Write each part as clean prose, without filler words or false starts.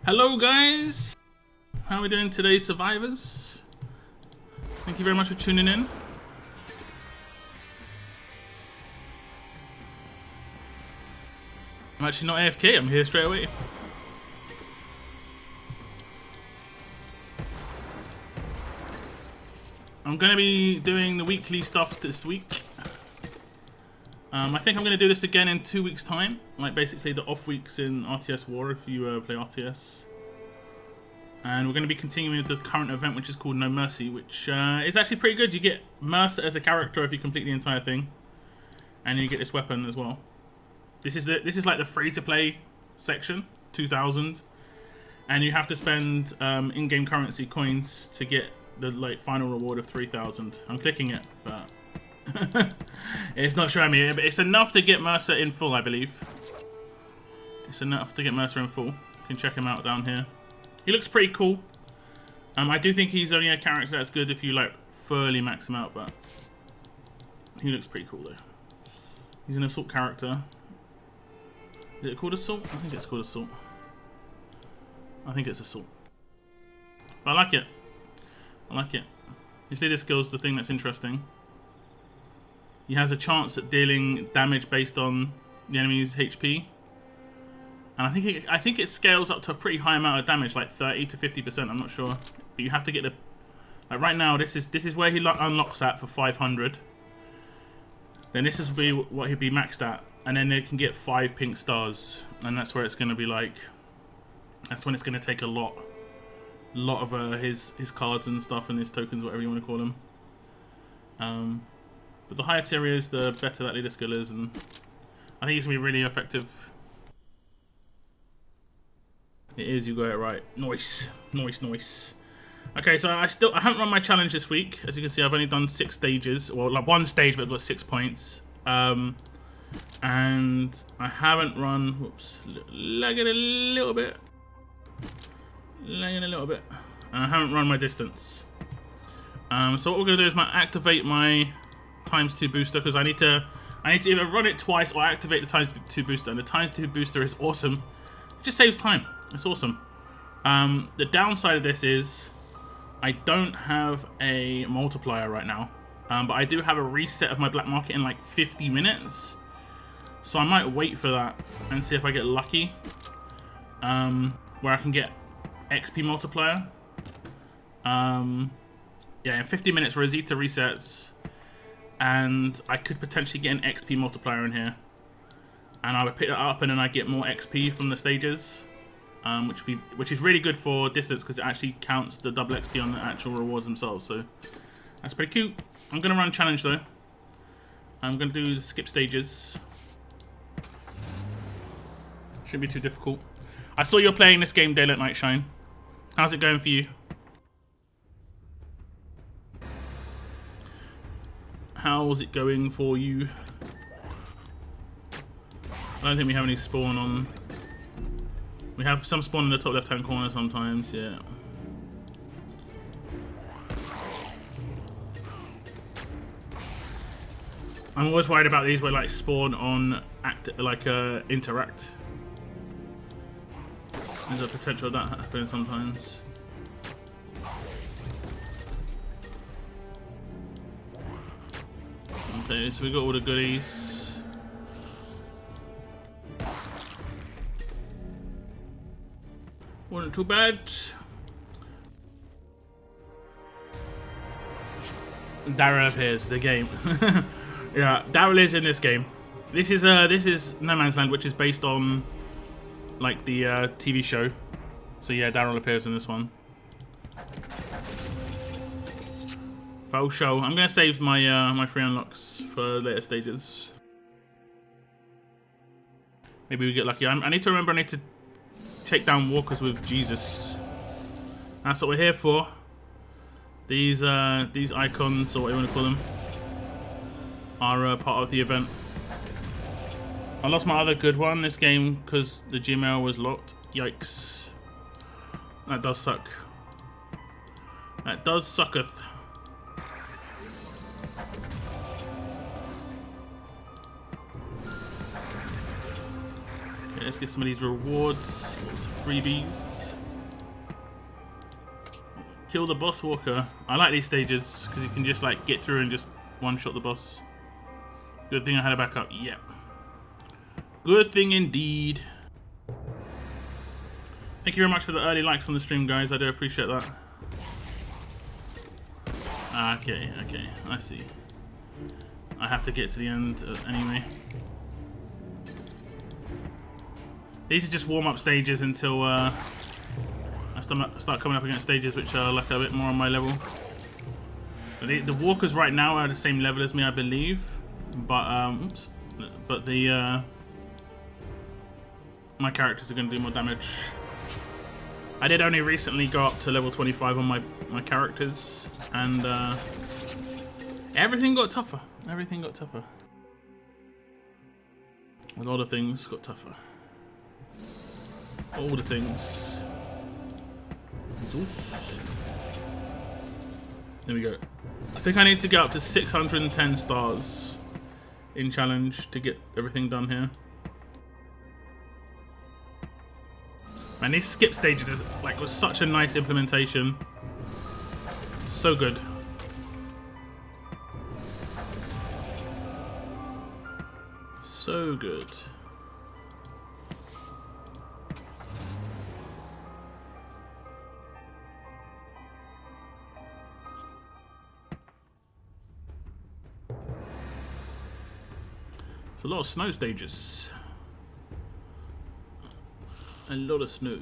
Hello guys! How are we doing today, survivors? Thank you very much for tuning in. I'm actually not AFK, I'm here straight away. I'm going to be doing the weekly stuff this week. I think I'm going to do this again in 2 weeks' time. Like basically the off weeks in RTS War if you play RTS. And we're going to be continuing with the current event, which is called No Mercy, which is actually pretty good. You get Mercer as a character if you complete the entire thing. And you get this weapon as well. This is like the free-to-play section, 2,000. And you have to spend in-game currency coins to get the final reward of 3,000. I'm clicking it, but it's not showing me. But it's enough to get Mercer in full, I believe. It's enough to get Mercer in full. You can check him out down here. He looks pretty cool. I do think he's only a character that's good if you like fully max him out, but he looks pretty cool though. He's an assault character. Is it called assault? I think it's called assault. I think it's assault. But I like it. I like it. His leader skill's the thing that's interesting. He has a chance at dealing damage based on the enemy's HP. And I think it scales up to a pretty high amount of damage, like 30 to 50%. I'm not sure, but you have to get the like right now. This is where he unlocks at for 500. Then this is what he'd be maxed at, and then they can get 5 pink stars, and that's where it's going to be like. That's when it's going to take a lot of his cards and stuff and his tokens, whatever you want to call them. But the higher tier is, the better that leader skill is, and I think it's going to be really effective. It is, you got it right. Nice. Nice, nice. Okay, so I haven't run my challenge this week. As you can see, I've only done 6 stages. Well, like 1 stage, but I've got 6 points. And I haven't run... Whoops. Lagging a little bit. Lagging a little bit. And I haven't run my distance. So what we're going to do is activate my ×2 booster, because I need to either run it twice or activate the ×2 booster. And the ×2 booster is awesome. It just saves time. It's awesome. The downside of this is I don't have a multiplier right now, but I do have a reset of my black market in like 50 minutes, so I might wait for that and see if I get lucky, where I can get XP multiplier. Yeah, in 50 minutes Rosita resets, and I could potentially get an XP multiplier in here, and I would pick that up and then I get more XP from the stages. Which is really good for distance, because it actually counts the double XP on the actual rewards themselves. So that's pretty cute. I'm gonna run challenge though. I'm gonna do the skip stages. Shouldn't be too difficult. I saw you're playing this game, Daylight Night Shine. How's it going for you? How's it going for you? I don't think we have any spawn on. We have some spawn in the top left-hand corner sometimes, yeah. I'm always worried about these where like spawn on interact. There's a potential of that happening sometimes. Okay, so we got all the goodies. Wasn't too bad. Daryl appears, the game. Yeah, Daryl is in this game. This is No Man's Land, which is based on like the TV show. So yeah, Daryl appears in this one. Faux show. I'm gonna save my my free unlocks for later stages. Maybe we get lucky. I need to remember. I need to take down walkers with Jesus. That's what we're here for. These icons, or what you want to call them, are part of the event. I lost my other good one this game because the Gmail was locked. Yikes. That does suck. That does sucketh. Okay, let's get some of these rewards. Lots of freebies. Kill the boss walker. I like these stages because you can just like get through and just one-shot the boss. Good thing I had a backup. Yep. Good thing indeed. Thank you very much for the early likes on the stream, guys. I do appreciate that. Okay, I see. I have to get to the end anyway. These are just warm-up stages until I start coming up against stages which are like a bit more on my level. But the walkers right now are the same level as me, I believe. But my characters are going to do more damage. I did only recently go up to level 25 on my characters, and everything got tougher. Everything got tougher. A lot of things got tougher. All the things. There we go. I think I need to get up to 610 stars in challenge to get everything done here. Man, these skip stages is, like, was such a nice implementation. So good. So good. There's a lot of snow stages. A lot of snow.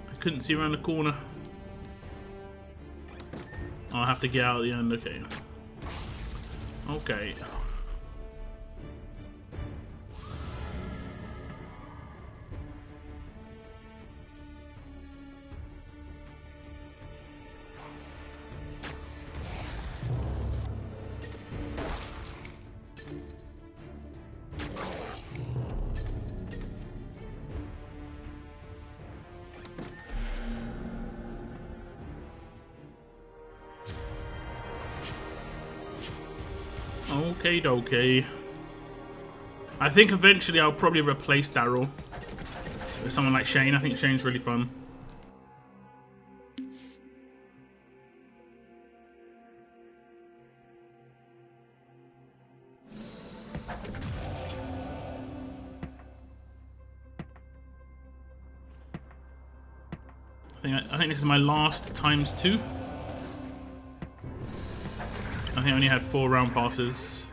I couldn't see around the corner. I'll have to get out at the end, okay. Okay. Okay, dokie. I think eventually I'll probably replace Daryl with someone like Shane. I think Shane's really fun. I think this is my last ×2. I think I only had 4 round passes.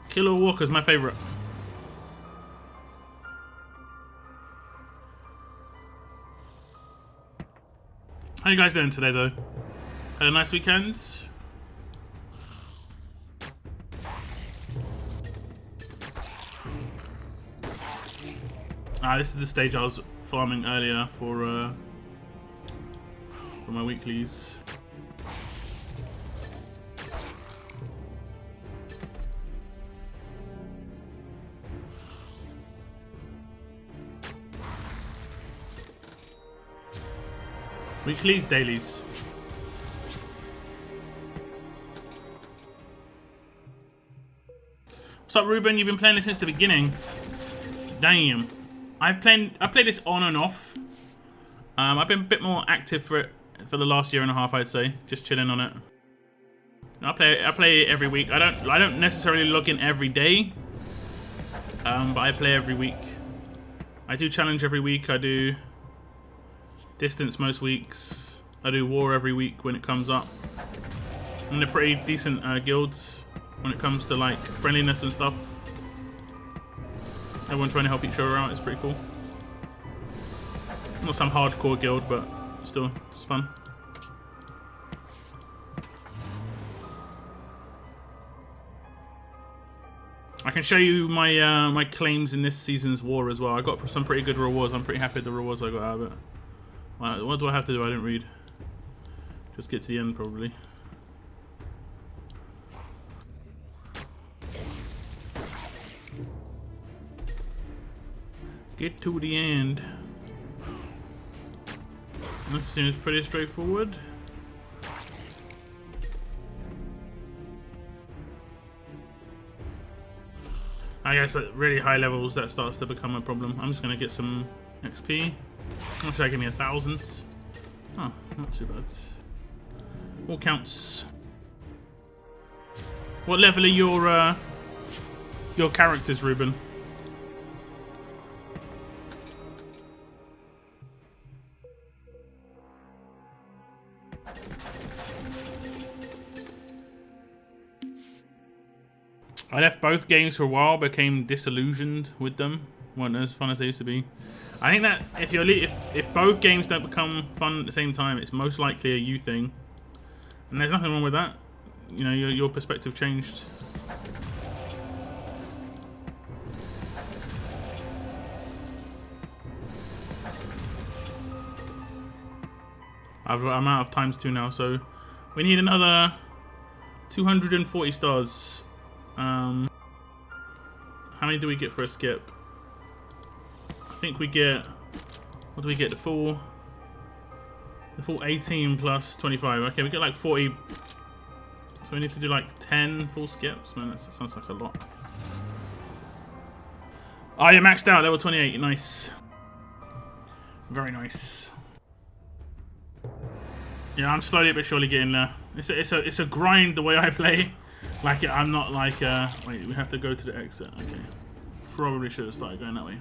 Killer Walker's my favorite. How you guys doing today, though? Had a nice weekend? This is the stage I was farming earlier for my weeklies. Weeklies, dailies. What's up, Ruben? You've been playing this since the beginning. Damn. I played this on and off. I've been a bit more active for it for the last year and a half, I'd say, just chilling on it. I play it every week. I don't necessarily log in every day, but I play every week. I do challenge every week. I do distance most weeks. I do war every week when it comes up. I'm in a pretty decent guilds when it comes to like friendliness and stuff. Everyone trying to help each other out. It's pretty cool. Not some hardcore guild, but still, it's fun. I can show you my my claims in this season's war as well. I got some pretty good rewards. I'm pretty happy with the rewards I got out of it. What do I have to do? I didn't read. Just get to the end, probably. Get to the end. This seems pretty straightforward. I guess at really high levels that starts to become a problem. I'm just gonna get some XP. How should I give me 1,000? Oh, not too bad. All counts. What level are your characters, Ruben? I left both games for a while, became disillusioned with them. Weren't as fun as they used to be. I think that if both games don't become fun at the same time, it's most likely a you thing. And there's nothing wrong with that. You know, your perspective changed. I'm out of ×2 now, so we need another 240 stars. How many do we get for a skip? I think we get, what do we get? The full 18 plus 25. Okay, we get like 40. So we need to do like 10 full skips. Man, that sounds like a lot. Oh, you're maxed out, level 28. Nice. Very nice. Yeah, I'm slowly but surely getting there. It's a grind the way I play. Like, I'm not like, wait, we have to go to the exit. Okay. Probably should have started going that way.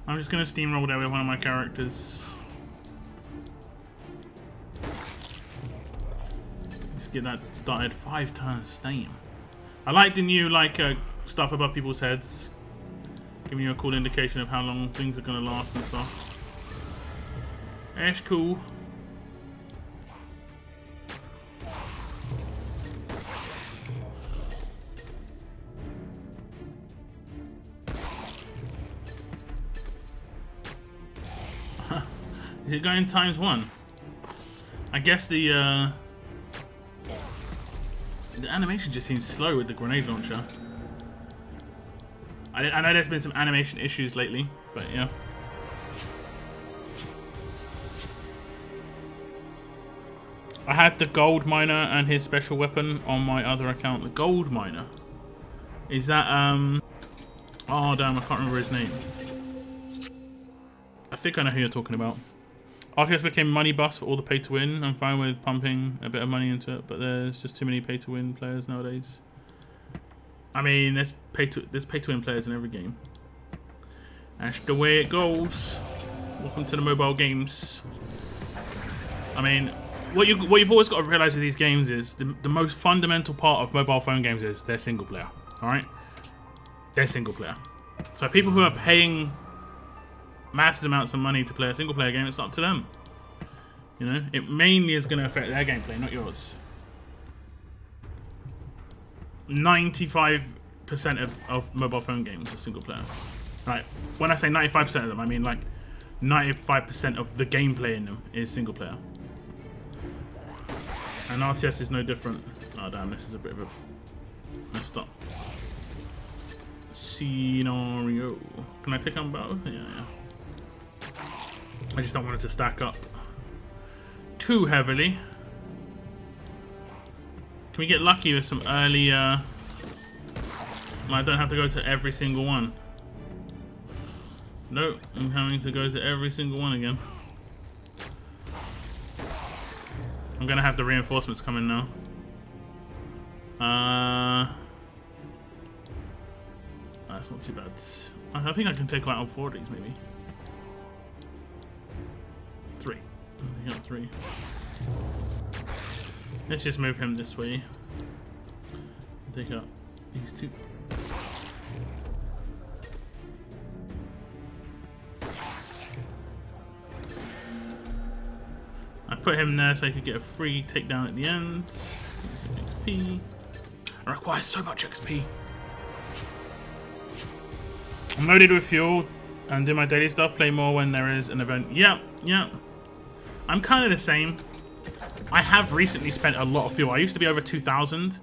I'm just going to steamroll there with one of my characters. Let's get that started. 5 turns. Damn. I like the new, like, stuff above people's heads. Giving you a cool indication of how long things are going to last and stuff. That's cool. Is it going ×1? I guess the animation just seems slow with the grenade launcher. I know there's been some animation issues lately, but yeah. I had the gold miner and his special weapon on my other account. The gold miner. Is that oh damn, I can't remember his name. I think I know who you're talking about. RTS became money bust for all the pay to win. I'm fine with pumping a bit of money into it, but there's just too many pay to win players nowadays. I mean, there's pay to win players in every game. That's the way it goes. Welcome to the mobile games. I mean, what you've always got to realize with these games is the most fundamental part of mobile phone games is they're single player. All right, they're single player. So people who are paying massive amounts of money to play a single player game, it's up to them. You know, it mainly is going to affect their gameplay, not yours. 95% of mobile phone games are single player. Right, when I say 95% of them, I mean like 95% of the gameplay in them is single player. And RTS is no different. Oh damn, this is a bit of a messed up scenario. Can I take on both? Yeah. I just don't want it to stack up too heavily. Can we get lucky with some early I don't have to go to every single one. Nope, I'm having to go to every single one again. I'm gonna have the reinforcements coming now. That's not too bad. I think I can take out all 4 of these, maybe. 3. I think 3. Let's just move him this way. Take out these 2. I put him there so I could get a free takedown at the end. Some XP. I require so much XP. I'm loaded with fuel and do my daily stuff. Play more when there is an event. Yeah. I'm kind of the same. I have recently spent a lot of fuel. I used to be over 2,000,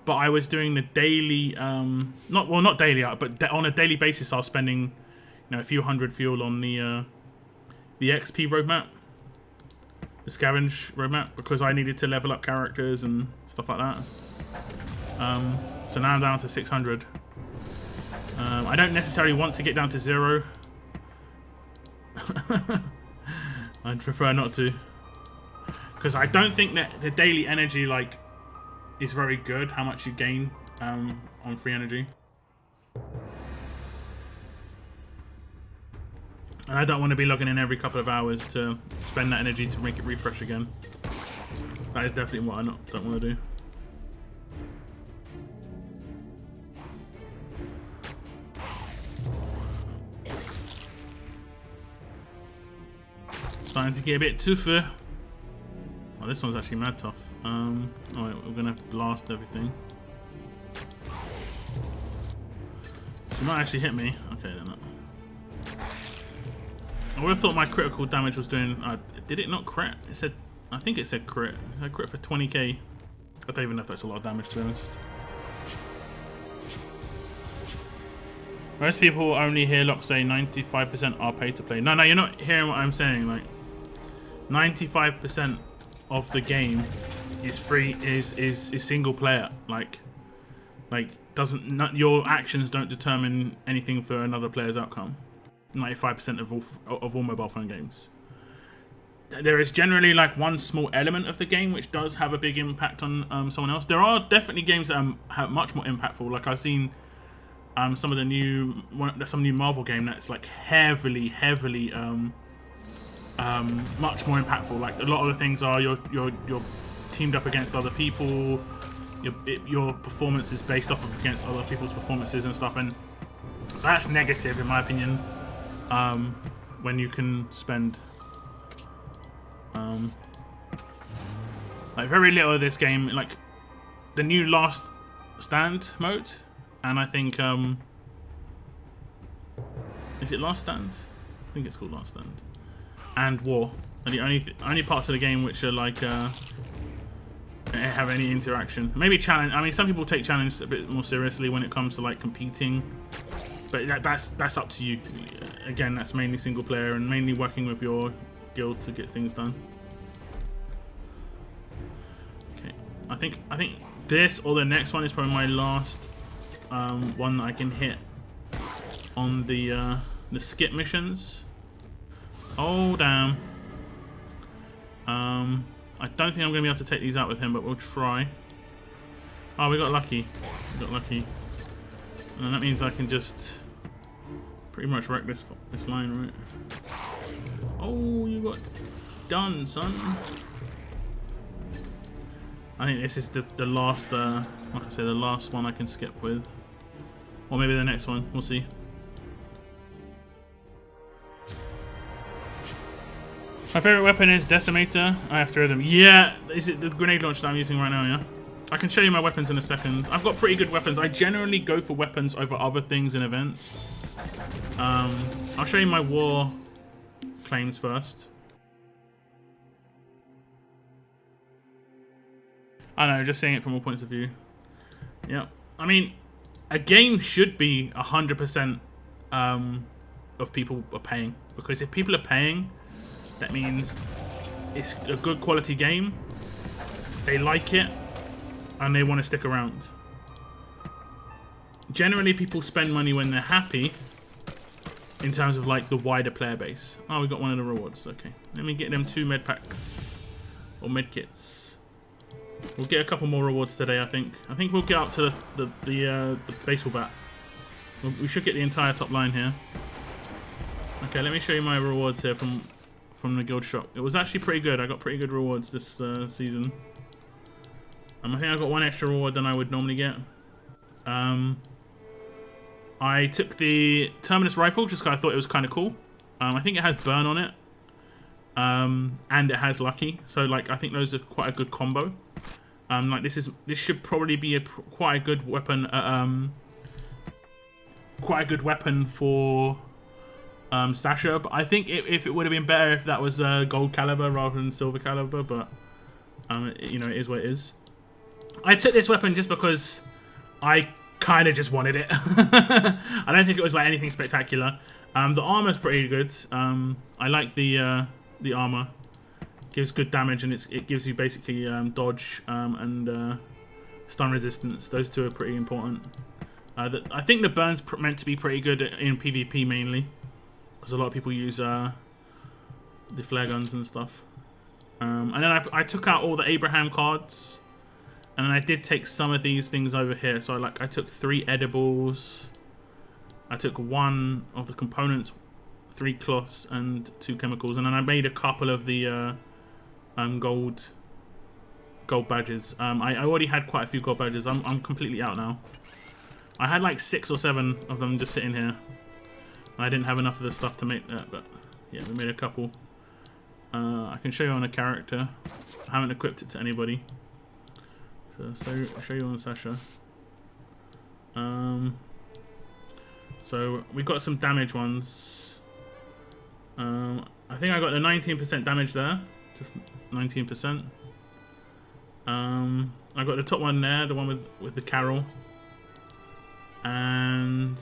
but I was doing the daily, not daily, but on a daily basis, I was spending, a few hundred fuel on the XP roadmap, the scavenge roadmap, because I needed to level up characters and stuff like that. So now I'm down to 600. I don't necessarily want to get down to 0. I'd prefer not to, because I don't think that the daily energy is very good. How much you gain on free energy, and I don't want to be logging in every couple of hours to spend that energy to make it refresh again. That is definitely what I don't want to do. Starting to get a bit tougher. Oh, this one's actually mad tough. Alright, we're gonna blast everything. She might actually hit me. Okay, then not. I would have thought my critical damage was doing. Did it not crit? It said. I think it said crit. I crit for 20k. I don't even know if that's a lot of damage, to be honest. Most people only hear Locke say 95% are pay to play. No, you're not hearing what I'm saying. Like, 95% of the game is free, is single player. Like your actions don't determine anything for another player's outcome. 95% of all mobile phone games. There is generally one small element of the game which does have a big impact on someone else. There are definitely games that are much more impactful. Like I've seen some new Marvel game that's heavily much more impactful. Like a lot of the things are you're teamed up against other people. Your performance is based off of against other people's performances and stuff, and that's negative in my opinion. When you can spend very little of this game, like the new Last Stand mode, and I think is it Last Stand? I think it's called Last Stand. And War are the only parts of the game which are have any interaction. Maybe challenge. I mean, some people take challenge a bit more seriously when it comes to competing, but that's up to you. Again, that's mainly single player and mainly working with your guild to get things done. Okay, I think this or the next one is probably my last one that I can hit on the skip missions. Oh damn. I don't think I'm going to be able to take these out with him, but we'll try. Oh, we got lucky. And that means I can just pretty much wreck this line, right? Oh, you got done, son. I think this is the last, like I say, the last one I can skip with. Or maybe the next one. We'll see. My favourite weapon is Decimator. I have 3 of them. Yeah, is it the grenade launcher that I'm using right now, yeah? I can show you my weapons in a second. I've got pretty good weapons. I generally go for weapons over other things in events. I'll show you my war claims first. I don't know, just seeing it from all points of view. Yeah. I mean, a game should be 100% of people are paying. Because if people are paying, that means it's a good quality game, they like it, and they want to stick around. Generally, people spend money when they're happy, in terms of the wider player base. Oh, we got one of the rewards. Okay, let me get them 2 med packs or med kits. We'll get a couple more rewards today. I think we'll get up to the baseball bat. We should get the entire top line here. Okay, let me show you my rewards here from the guild shop. It was actually pretty good. I got pretty good rewards this season. I think I got 1 extra reward than I would normally get. I took the Terminus rifle just because I thought it was kind of cool. I think it has burn on it, and it has lucky. So I think those are quite a good combo. This should probably be quite a good weapon. Quite a good weapon for Stasher, but I think if it would have been better if that was gold caliber rather than silver caliber, but it is what it is. I took this weapon just because I kind of just wanted it. I don't think it was like anything spectacular. The armor's pretty good. I like the armor. Gives good damage, and it gives you basically dodge and stun resistance. Those two are pretty important. I think the burn's meant to be pretty good in PvP mainly, because a lot of people use the flare guns and stuff. And then I took out all the Abraham cards, and then I did take some of these things over here. So I took 3 edibles, I took 1 of the components, 3 cloths, and 2 chemicals, and then I made a couple of the gold badges. I already had quite a few gold badges. I'm completely out now. I had like 6 or 7 of them just sitting here. I didn't have enough of the stuff to make that, but yeah, we made a couple. I can show you on a character. I haven't equipped it to anybody. So I'll show you on Sasha. So we got some damage ones. I think I got the 19% damage there. Just 19%. I got the top one there, the one with the Carol. And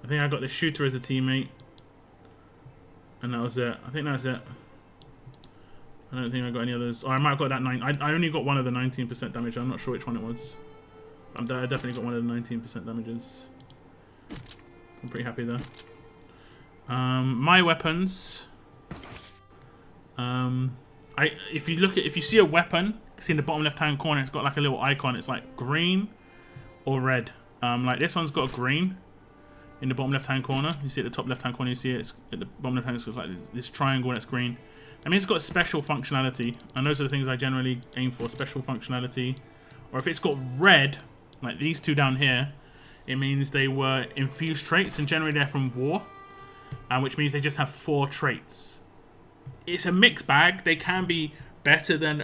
I think I got the shooter as a teammate. And that was it. I think that's it. I don't think I got any others. Oh, I might have got that 9. I only got one of the 19% damage. I'm not sure which one it was. I definitely got one of the 19% damages. I'm pretty happy there. My weapons. If you see a weapon, see in the bottom left-hand corner, it's got like a little icon. It's like green or red. Like this one's got a green in the bottom left-hand corner. You see at the top left-hand corner, you see it's at the bottom left-hand. It's like this triangle that's green. I mean, it's got special functionality, and those are the things I generally aim for: special functionality. Or if it's got red, like these two down here, it means they were infused traits, and generally they're from war, which means they just have 4 traits. It's a mixed bag. They can be better than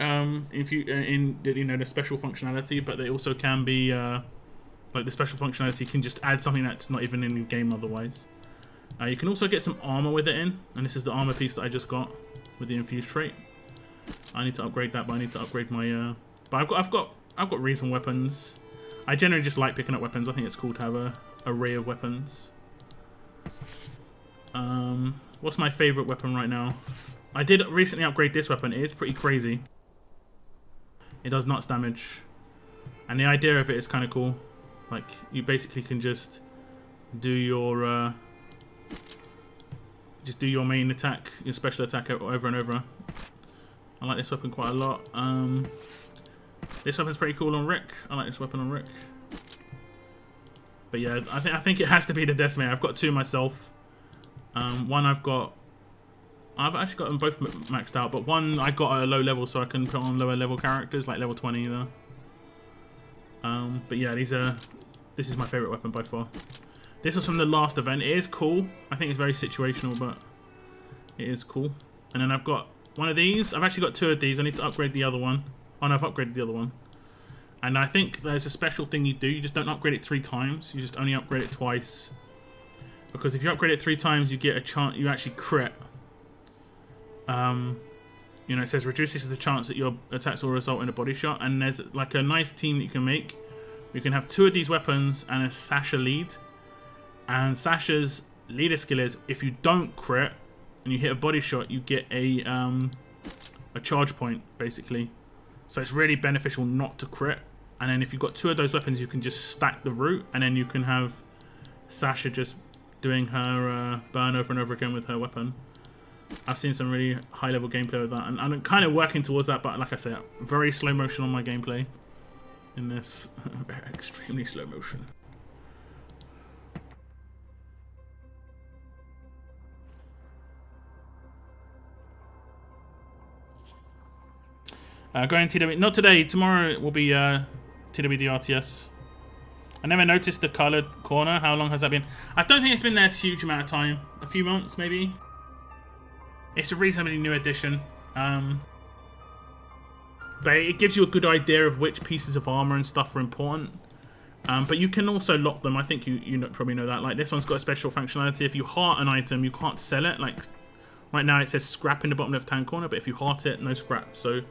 the special functionality, but they also can be like the special functionality can just add something that's not even in the game otherwise. You can also get some armor with it in, and this is the armor piece that I just got with the infused trait. I need to upgrade that, but I need to upgrade my. But I've got recent weapons. I generally just like picking up weapons. I think it's cool to have a array of weapons. What's my favorite weapon right now? I did recently upgrade this weapon. It is pretty crazy. It does nuts damage, and the idea of it is kind of cool. Like you basically can just do your main attack, your special attack over and over. I like this weapon quite a lot. This weapon's pretty cool on Rick. I like this weapon on Rick. But yeah, I think it has to be the Decimator. I've got 2 myself. One I've actually got them both maxed out, but one I got at a low level, so I can put on lower level characters, like level 20 either. But yeah, this is my favorite weapon by far. This was from the last event. It is cool. I think it's very situational, but it is cool. And then I've got one of these. I've actually got 2 of these. I need to upgrade the other one. Oh no, I've upgraded the other one. And I think there's a special thing you do. You just don't upgrade it 3 times. You just only upgrade it twice. Because if you upgrade it 3 times, you get a chance. You actually crit. You know, it says reduces the chance that your attacks will result in a body shot. And there's like a nice team that you can make. You can have 2 of these weapons and a Sasha lead. And Sasha's leader skill is if you don't crit and you hit a body shot, you get a charge point basically. So it's really beneficial not to crit. And then if you've got 2 of those weapons, you can just stack the root, and then you can have Sasha just doing her burn over and over again with her weapon. I've seen some really high level gameplay with that, and I'm kind of working towards that, but like I said, very slow motion on my gameplay in this. Extremely slow motion. Going TW, not today, tomorrow will be TWD RTS. I never noticed the coloured corner. How long has that been? I don't think it's been there a huge amount of time. A few months, maybe. It's a reasonably new edition. But it gives you a good idea of which pieces of armour and stuff are important. But you can also lock them. I think you probably know that. Like this one's got a special functionality. If you heart an item, you can't sell it. Like right now it says scrap in the bottom left-hand corner, but if you heart it, no scrap. So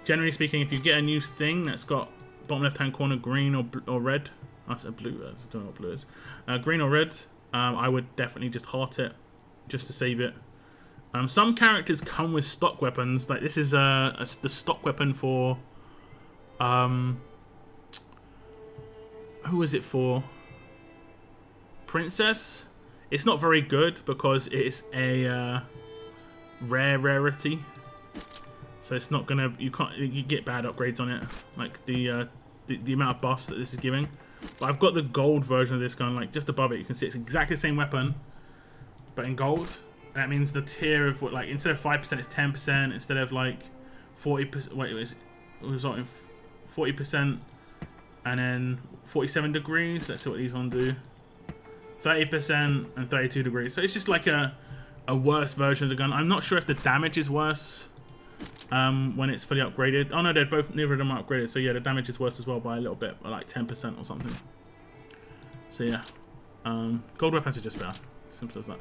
generally speaking, if you get a new thing that's got bottom left-hand corner green or red, I said blue. I don't know what blue is. Green or red, I would definitely just heart it, just to save it. Some characters come with stock weapons. Like this is the stock weapon for. Who is it for? Princess. It's not very good because it's a rarity. So it's not gonna. You get bad upgrades on it, like the amount of buffs that this is giving. But I've got the gold version of this gun, like just above it. You can see it's exactly the same weapon, but in gold. That means the tier of what, like, instead of 5%, it's 10%. Instead of like 40%, wait, it was like 40%, and then 47 degrees. Let's see what these ones do. 30% and 32 degrees. So it's just like a worse version of the gun. I'm not sure if the damage is worse when it's fully upgraded. Oh no, they're both, neither of them are upgraded. So yeah, the damage is worse as well by a little bit, like 10% or something. So yeah, gold weapons are just better. Simple as that.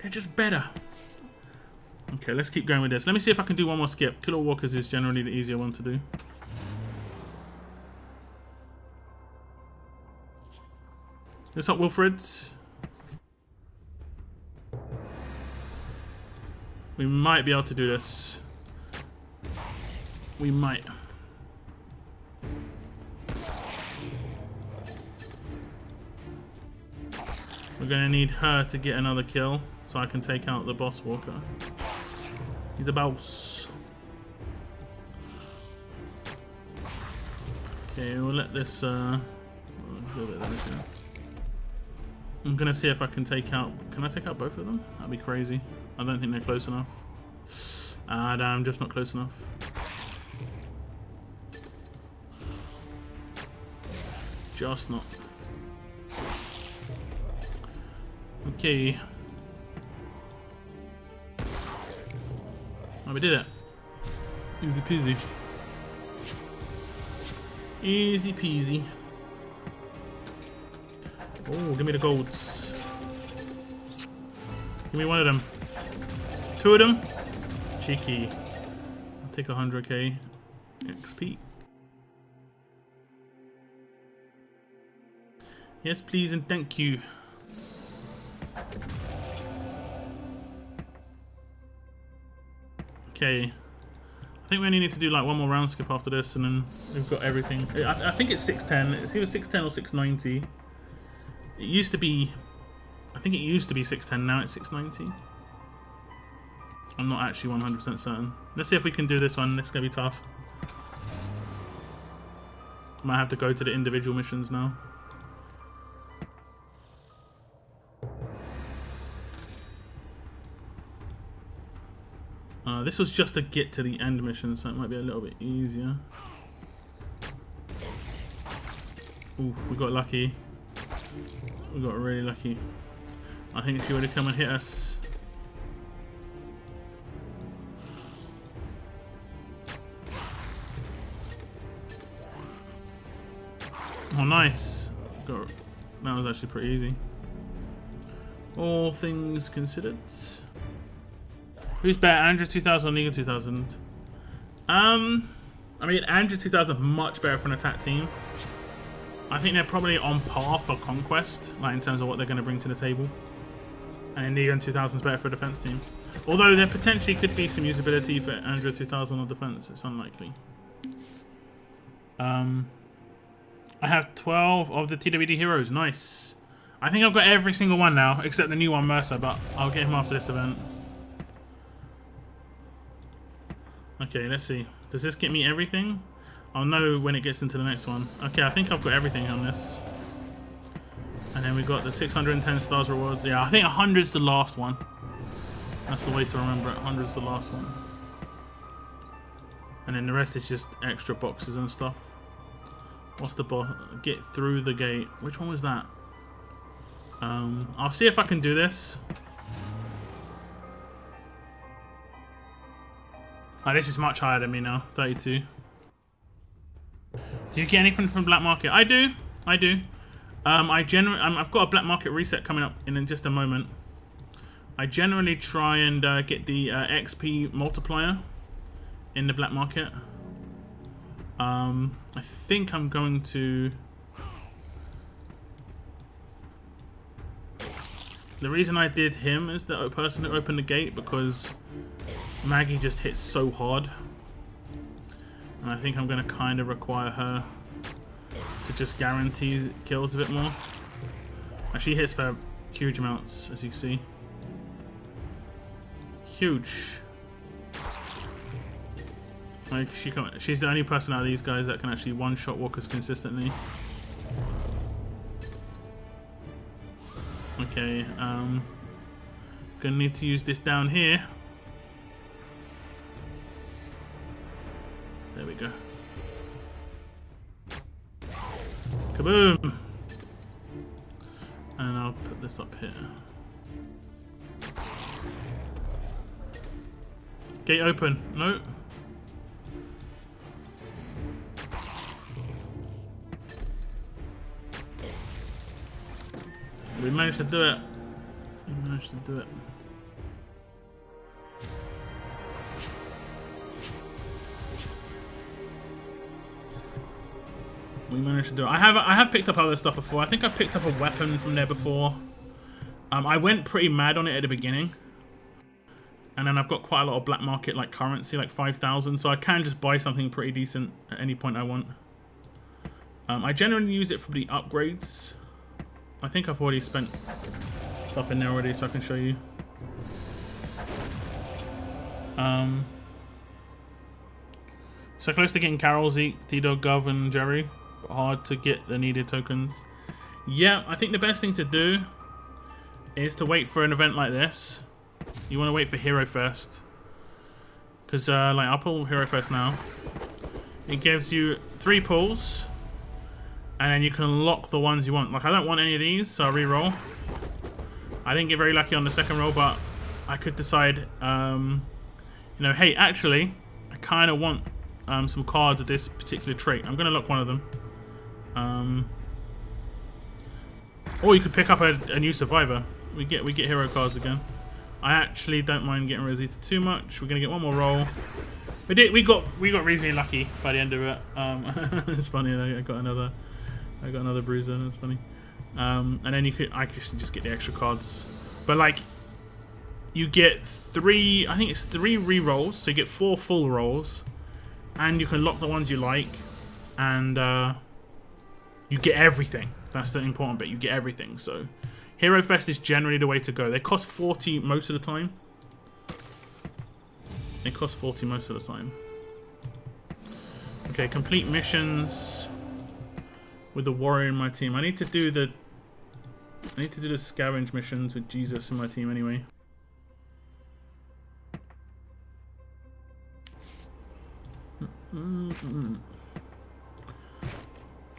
They're just better. Okay, let's keep going with this. Let me see if I can do one more skip. Killer Walkers is generally the easier one to do. What's up, Wilfreds? We might be able to do this. We might. We're gonna need her to get another kill so I can take out the boss walker. He's a boss. Okay, we'll let this I'm gonna see if I can take out. Can I take out both of them? That'd be crazy. I don't think they're close enough. Ah, damn, just not close enough. Just not. Okay. Oh, we did it. Easy peasy. Easy peasy. Oh, give me the golds. Give me one of them. Two of them. Cheeky. I'll take 100k XP. Yes, please and thank you. Okay. I think we only need to do like one more round skip after this, and then we've got everything. I think it's 610. It's either 610 or 690. It used to be, I think it used to be 610, now it's 690. I'm not actually 100% certain. Let's see if we can do this one. This is going to be tough. Might have to go to the individual missions now. This was just to get to the end mission, so it might be a little bit easier. Ooh, we got lucky. We got really lucky. I think she would have come and hit us. Oh, nice. That was actually pretty easy. All things considered. Who's better, Andrew 2000 or Negan 2000? I mean, Andrew 2000 much better for an attack team. I think they're probably on par for conquest, like in terms of what they're going to bring to the table. And Negan 2000 is better for a defense team. Although there potentially could be some usability for Andrew 2000 on defense, it's unlikely. I have 12 of the TWD heroes. Nice. I think I've got every single one now, except the new one, Mercer, but I'll get him after this event. Okay, let's see. Does this get me everything? I'll know when it gets into the next one. Okay, I think I've got everything on this. And then we got the 610 stars rewards. Yeah, I think 100's the last one. That's the way to remember it. 100's the last one. And then the rest is just extra boxes and stuff. What's the boss? Get through the gate. Which one was that? I'll see if I can do this. Oh, this is much higher than me now. 32. Do you get anything from Black Market? I do. I do. I've got a Black Market reset coming up in just a moment. I generally try and get the XP multiplier in the Black Market. I think I'm going to... The reason I did him as the person who opened the gate because Maggie just hits so hard. And I think I'm going to kind of require her to just guarantee kills a bit more. She hits for huge amounts, as you see. Huge. Like she's the only person out of these guys that can actually one-shot walkers consistently. Okay, gonna need to use this down here. There we go. Kaboom! And I'll put this up here. Gate open. No. We managed to do it. We managed to do it. We managed to do it. I have picked up other stuff before. I think I picked up a weapon from there before. I went pretty mad on it at the beginning. And then I've got quite a lot of black market like currency, like 5,000. So I can just buy something pretty decent at any point I want. I generally use it for the upgrades. I think I've already spent stuff in there already, so I can show you. So close to getting Carol, Zeke, T-Dog, Gov, and Jerry, but hard to get the needed tokens. Yeah, I think the best thing to do is to wait for an event like this. You want to wait for Hero first, because like I'll pull Hero first now. It gives you 3 pulls. And then you can lock the ones you want. Like, I don't want any of these, so I'll re-roll. I didn't get very lucky on the second roll, but I could decide, you know, hey, actually, I kind of want some cards of this particular trait. I'm going to lock one of them. Or you could pick up a new survivor. We get hero cards again. I actually don't mind getting Rosita too much. We're going to get one more roll. We got reasonably lucky by the end of it. It's funny, I got another bruiser. That's funny. And then I could just get the extra cards. But like, you get 3. I think it's 3 re-rolls. So you get 4 full rolls, and you can lock the ones you like, and you get everything. That's the important bit. You get everything. So Hero Fest is generally the way to go. They cost 40 most of the time. They cost 40 most of the time. Okay, complete missions with the warrior in my team. I need to do the scavenge missions with Jesus in my team anyway.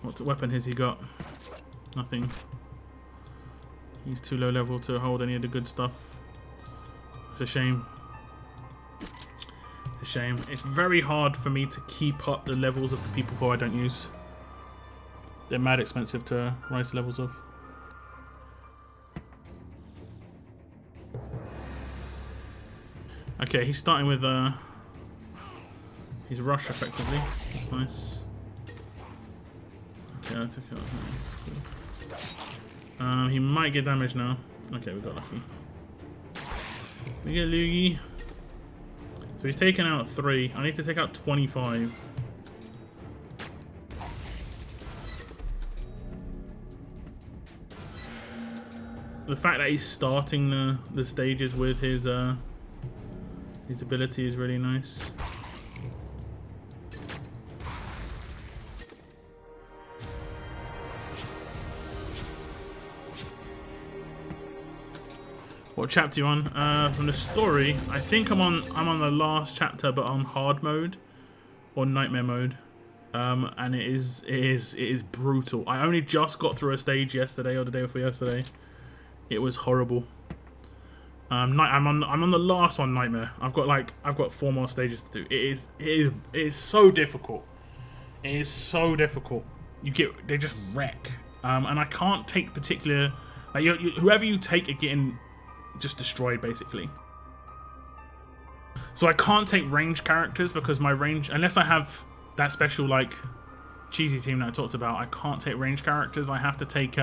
What weapon has he got? Nothing. He's too low level to hold any of the good stuff. It's a shame. It's a shame. It's very hard for me to keep up the levels of the people who I don't use. They're mad expensive to rise the levels of. Okay, he's starting with his rush effectively. That's nice. Okay, I took it out. He might get damaged now. Okay, we got lucky. We get Luigi. So he's taken out 3. I need to take out 25. The fact that he's starting the stages with his ability is really nice. What chapter you on? From the story, I think I'm on the last chapter, but on hard mode or nightmare mode. And it is brutal. I only just got through a stage yesterday or the day before yesterday. It was horrible. I'm on the last one, nightmare. I've got 4 more stages to do. It is so difficult. It is so difficult. They just wreck. And I can't take particular, like whoever you take are getting just destroyed basically. So I can't take range characters because my range, unless I have that special like cheesy team that I talked about, I can't take range characters. I have to take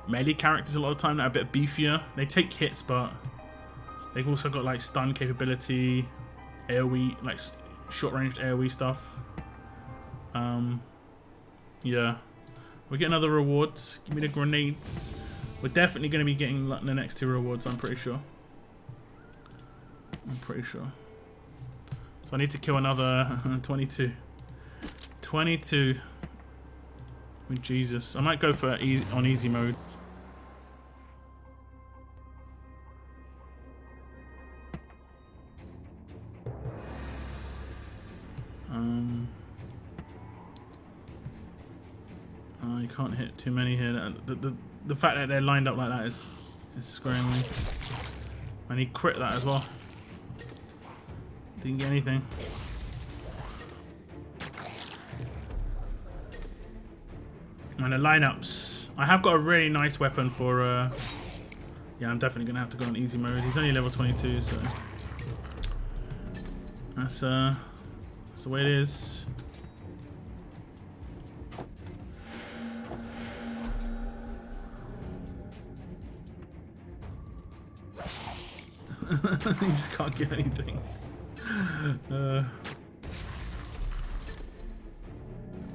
melee characters a lot of the time that are a bit beefier. They take hits, but they've also got like stun capability, AoE, like short-ranged AoE stuff. Yeah. We get another rewards. Give me the grenades. We're definitely going to be getting the next 2 rewards, I'm pretty sure. So I need to kill another 22. 22. Oh, Jesus. I might go for on easy mode. Oh, you can't hit too many here. The fact that they're lined up like that is scaring me. And he crit that as well. Didn't get anything. And the lineups. I have got a really nice weapon for. Yeah, I'm definitely gonna have to go on easy mode. He's only level 22, so that's the way it is. You just can't get anything. I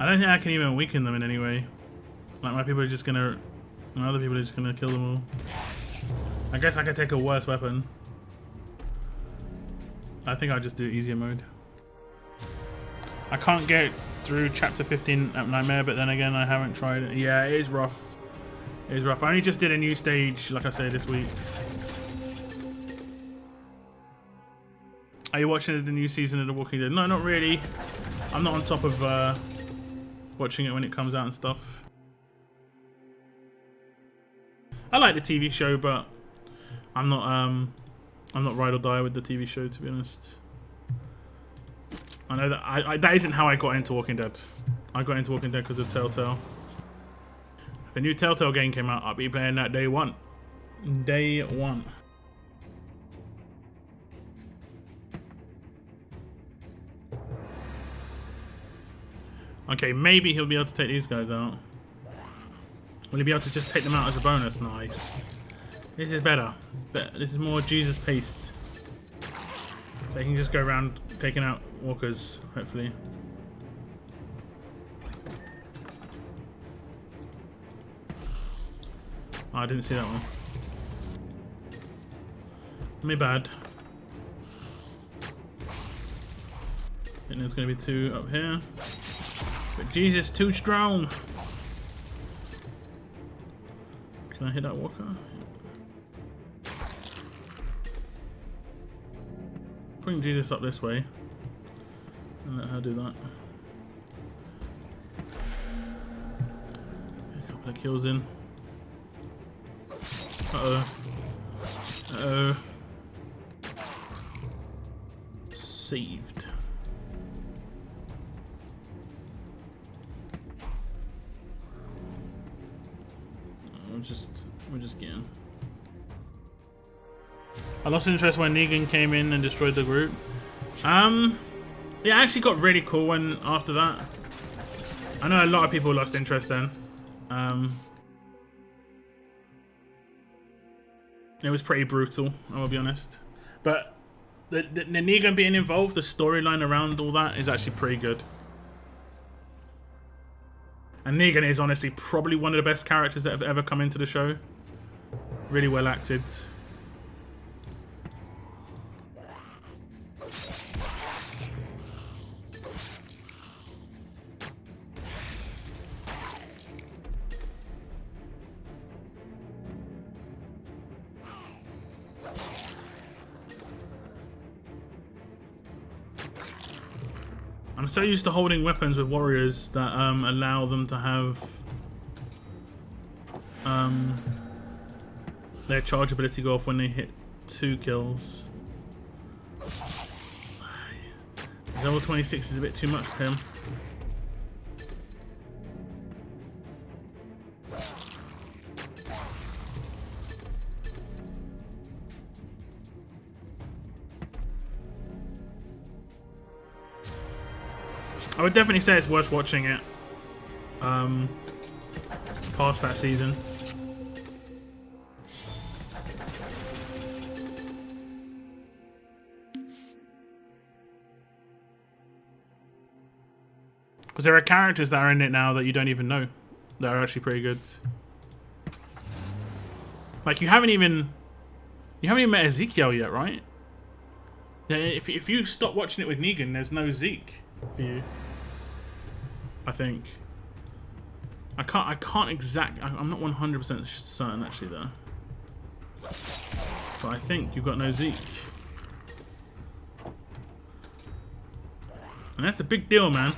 don't think I can even weaken them in any way. Like my people are just gonna, and other people are just gonna kill them all. I guess I could take a worse weapon. I think I'll just do easier mode. I can't get through chapter 15 at Nightmare, but then again I haven't tried it. Yeah, it is rough. It is rough. I only just did a new stage, like I said, this week. Are you watching the new season of The Walking Dead? No, not really. I'm not on top of watching it when it comes out and stuff. I like the TV show, but I'm not ride or die with the TV show, to be honest. I know that that isn't how I got into Walking Dead. I got into Walking Dead because of Telltale. If a new Telltale game came out, I'd be playing that day one. Day one. Okay, maybe he'll be able to take these guys out. Will he be able to just take them out as a bonus? Nice. This is better. This is more Jesus paced. So he can just go around taking out walkers, hopefully. Oh, I didn't see that one. Me bad. I think there's going to be 2 up here. But Jesus, too strong. Can I hit that walker? Bring Jesus up this way and let her do that. A couple of kills in. Uh-oh. Uh-oh. Saved. We're just getting. I lost interest when Negan came in and destroyed the group. It actually got really cool when after that. I know a lot of people lost interest then. It was pretty brutal, I will be honest. But the Negan being involved, the storyline around all that is actually pretty good. And Negan is honestly probably one of the best characters that have ever come into the show. Really well acted. I'm so used to holding weapons with warriors that allow them to have their charge ability go off when they hit 2 kills. Level 26 is a bit too much for him. I would definitely say it's worth watching it. Past that season. Because there are characters that are in it now that you don't even know that are actually pretty good. Like you haven't even met Ezekiel yet, right? Yeah, if you stop watching it with Negan, there's no Zeke for you. I think. I'm not 100% certain actually though. But I think you've got no Zeke. And that's a big deal, man.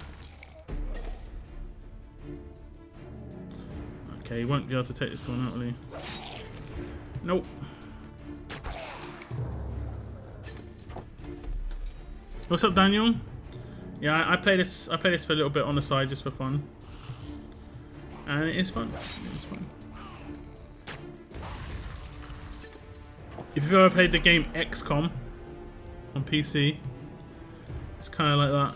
Okay, he won't be able to take this one out, will he? Nope. What's up, Daniel? Yeah, I play this for a little bit on the side just for fun. And it is fun. It is fun. If you've ever played the game XCOM on PC, it's kind of like that.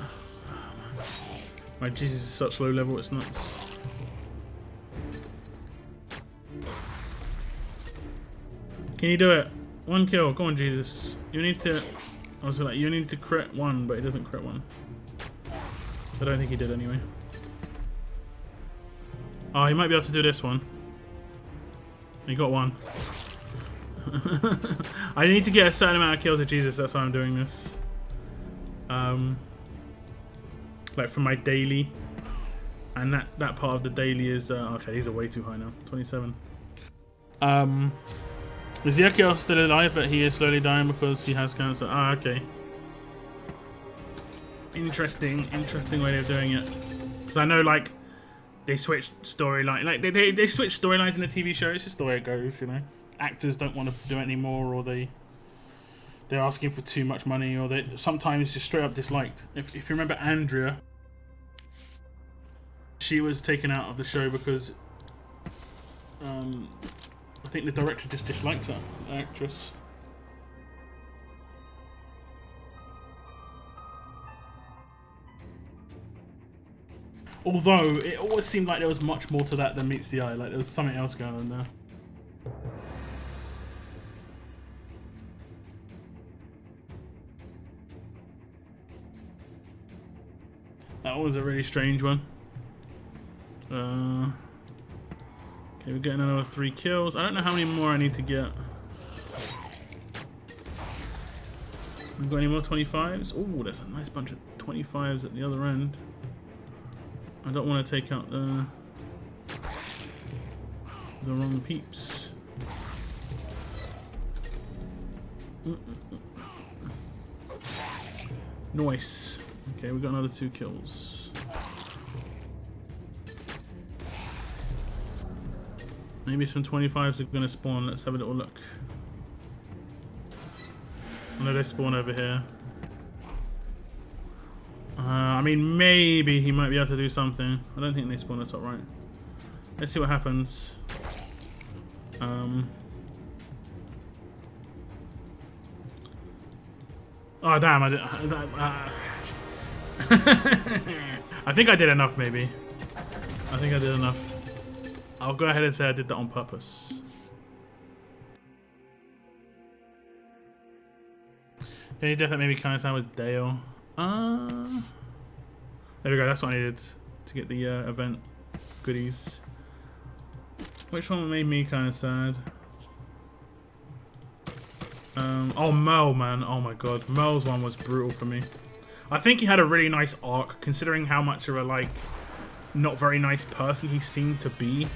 My Jesus is such low level, it's nuts. Can you do it? One kill. Go on, Jesus. You need to. I was like, you need to crit one, but he doesn't crit one. I don't think he did anyway. Oh, he might be able to do this one. He got one. I need to get a certain amount of kills of Jesus. That's why I'm doing this. Like for my daily, and that part of the daily is okay. These are way too high now. 27. Ezekiel still alive, but he is slowly dying because he has cancer. Ah, okay. Interesting way of doing it. Because I know, like, they switch storyline, like they switch storylines in the TV show. It's just the way it goes, you know. Actors don't want to do it anymore, or they're asking for too much money, or they sometimes just straight up disliked. If you remember Andrea, she was taken out of the show because I think the director just disliked her, the actress. Although it always seemed like there was much more to that than meets the eye, like there was something else going on there. That was a really strange one. Okay, we're getting another 3 kills. I don't know how many more I need to get. We've got any more 25s? Oh, there's a nice bunch of 25s at the other end. I don't want to take out the wrong peeps. Nice. Okay, we got another 2 kills. Maybe some 25s are going to spawn. Let's have a little look. I know they spawn over here. I mean, maybe he might be able to do something. I don't think they spawn at the top right. Let's see what happens. Oh damn! I think I did enough. Maybe. I think I did enough. I'll go ahead and say I did that on purpose. Any death that maybe kind of sound with Dale. There we go. That's what I needed to get the event goodies. Which one made me kind of sad? Oh, Mel, man. Oh my god. Mel's one was brutal for me. I think he had a really nice arc, considering how much of a, like, not very nice person he seemed to be.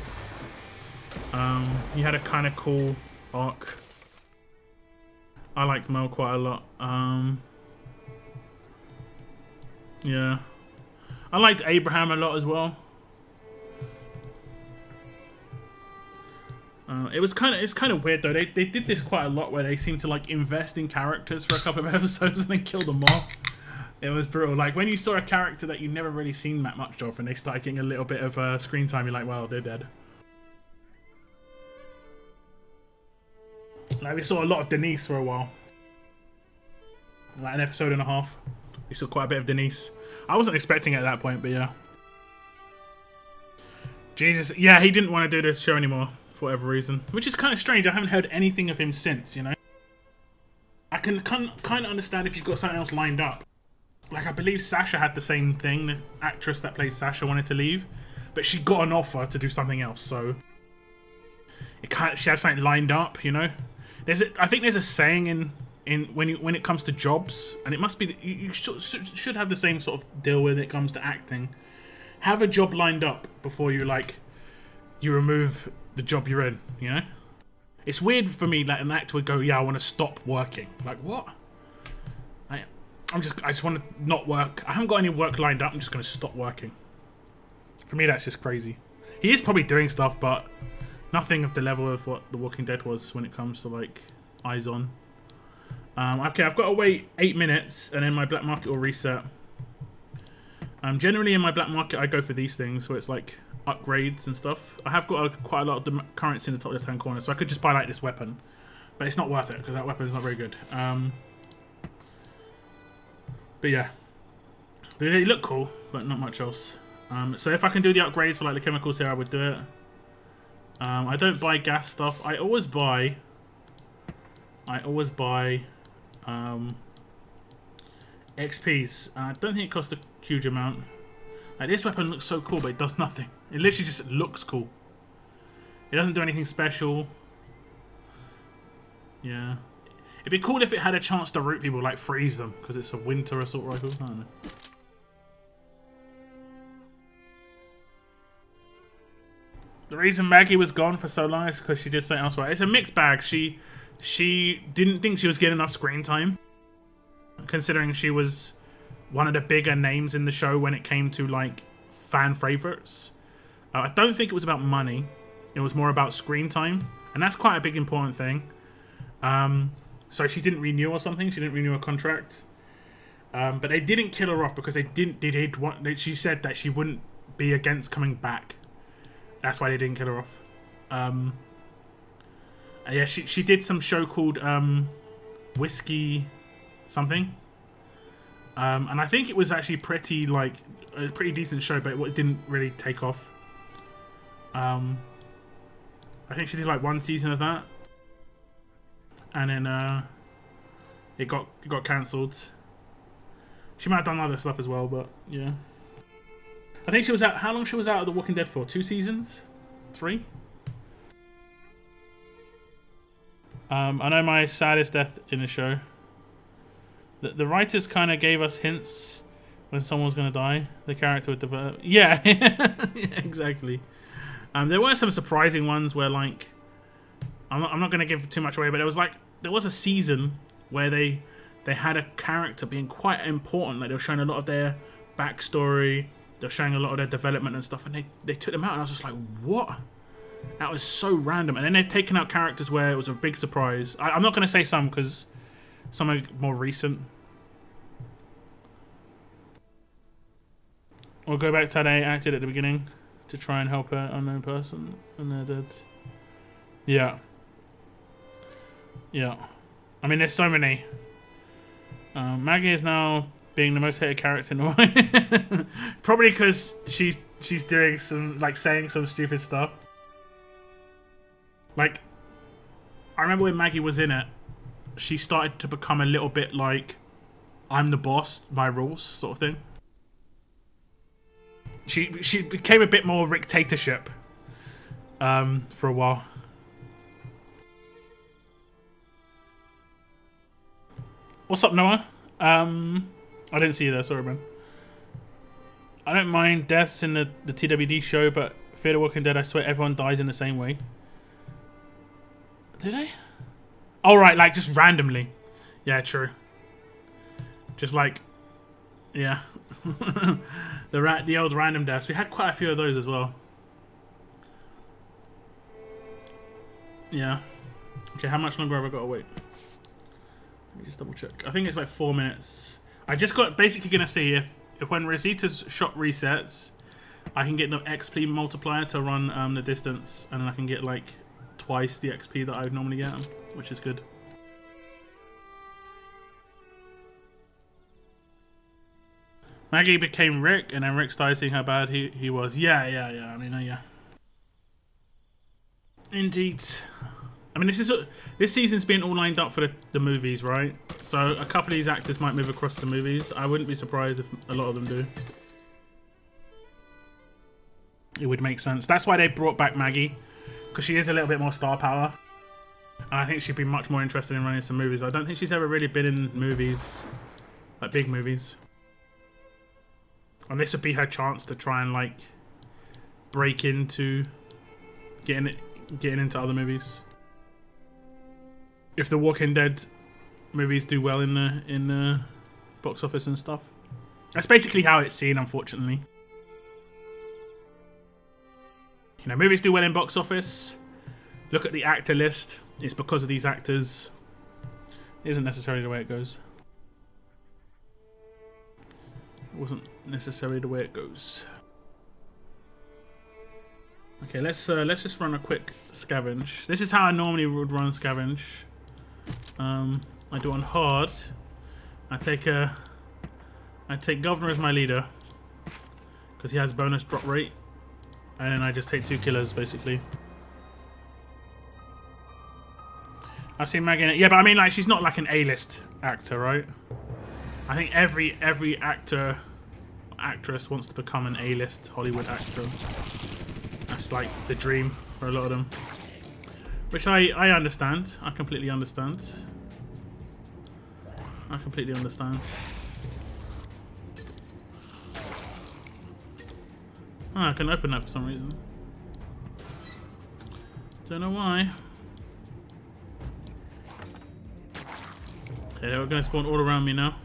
He had a kind of cool arc. I liked Mel quite a lot. Yeah. I liked Abraham a lot as well. It's kind of weird though. They did this quite a lot where they seem to like invest in characters for a couple of episodes and then kill them off. It was brutal. Like when you saw a character that you've never really seen that much of and they start getting a little bit of screen time, you're like, well, they're dead. Like we saw a lot of Denise for a while. Like an episode and a half. You saw quite a bit of Denise. I wasn't expecting it at that point, but yeah. Jesus, yeah, he didn't want to do the show anymore for whatever reason, which is kind of strange. I haven't heard anything of him since, you know. I can kind of understand if you've got something else lined up. Like, I believe Sasha had the same thing. The actress that plays Sasha wanted to leave, but she got an offer to do something else, so she had something lined up, you know. I think there's a saying in when it comes to jobs, and it must be that you should have the same sort of deal when it comes to acting. Have a job lined up before you remove the job you're in, you know. It's weird for me that an actor would go, yeah, I want to stop working. Like, what? I just want to not work. I haven't got any work lined up. I'm just going to stop working. For me, that's just crazy. He is probably doing stuff, but nothing of the level of what The Walking Dead was when it comes to, like, eyes on. Okay, I've got to wait 8 minutes, and then my black market will reset. Generally, in my black market, I go for these things, where it's, like, upgrades and stuff. I have got quite a lot of the currency in the top left-hand corner, so I could just buy, like, this weapon. But it's not worth it, because that weapon is not very good. But yeah, they look cool, but not much else. So if I can do the upgrades for like the chemicals here, I would do it. I don't buy gas stuff. I always buy XPs. I don't think it costs a huge amount. Like, this weapon looks so cool, but it does nothing. It literally just looks cool. It doesn't do anything special. Yeah. It'd be cool if it had a chance to root people, like freeze them, because it's a winter assault rifle. I don't know. The reason Maggie was gone for so long is because she did something else right. It's a mixed bag. She didn't think she was getting enough screen time, considering she was one of the bigger names in the show when it came to like fan favorites. I don't think it was about money. It was more about screen time, and that's quite a big important thing. So she didn't renew or something. She didn't renew a contract. But they didn't kill her off because she said that she wouldn't be against coming back. That's why they didn't kill her off. Yeah, she did some show called Whiskey something. And I think it was actually pretty a pretty decent show, but it didn't really take off. I think she did like 1 season of that. And then it got cancelled. She might have done other stuff as well, but yeah. I think she was out. How long she was out of The Walking Dead for? 2 seasons? 3? I know my saddest death in the show. The writers kind of gave us hints when someone was going to die. The character would develop. Yeah, yeah, exactly. There were some surprising ones where, like, I'm not going to give too much away, but there was a season where they had a character being quite important. Like, they were showing a lot of their backstory. They were showing a lot of their development and stuff, and they took them out, and I was just like, what? That was so random. And then they've taken out characters where it was a big surprise. I'm not going to say some because some are more recent. We'll go back to how they acted at the beginning to try and help an unknown person, and they're dead. Yeah. Yeah. I mean, there's so many. Maggie is now being the most hated character in the world. Probably because she's doing some, like, saying some stupid stuff. Like, I remember when Maggie was in it, she started to become a little bit like, I'm the boss, my rules, sort of thing. She became a bit more dictatorship for a while. What's up, Noah? I didn't see you there, sorry, man. I don't mind deaths in the TWD show, but Fear the Walking Dead, I swear everyone dies in the same way. Do they? Oh, right, like, just randomly. Yeah, true. Just like, yeah. the old random deaths. We had quite a few of those as well. Yeah. Okay, how much longer have I got to wait? Let me just double check. I think it's like 4 minutes. I just got basically going to see if when Rosita's shot resets, I can get the XP multiplier to run the distance, and then I can get like twice the XP that I would normally get, which is good. Maggie became Rick, and then Rick started seeing how bad he was. Yeah. I mean, yeah. Indeed. I mean, this season's been all lined up for the movies, right? So a couple of these actors might move across to the movies. I wouldn't be surprised if a lot of them do. It would make sense. That's why they brought back Maggie, because she is a little bit more star power. And I think she'd be much more interested in running some movies. I don't think she's ever really been in movies, like big movies. And this would be her chance to try and like break into getting into other movies. If the Walking Dead movies do well in the box office and stuff. That's basically how it's seen, unfortunately. You know, movies do well in box office. Look at the actor list. It's because of these actors. It isn't necessarily the way it goes. It wasn't necessarily the way it goes. Okay, let's just run a quick scavenge. This is how I normally would run scavenge. I do on hard. I take Governor as my leader because he has bonus drop rate, and then I just take 2 killers basically. I've seen Maggie in it. Yeah, but I mean, like, she's not like an A-list actor, right? I think every actress wants to become an A-list Hollywood actor. That's like the dream for a lot of them. Which I understand. I completely understand. I completely understand. Oh, I can open that for some reason. Don't know why. Okay, they're going to spawn all around me now.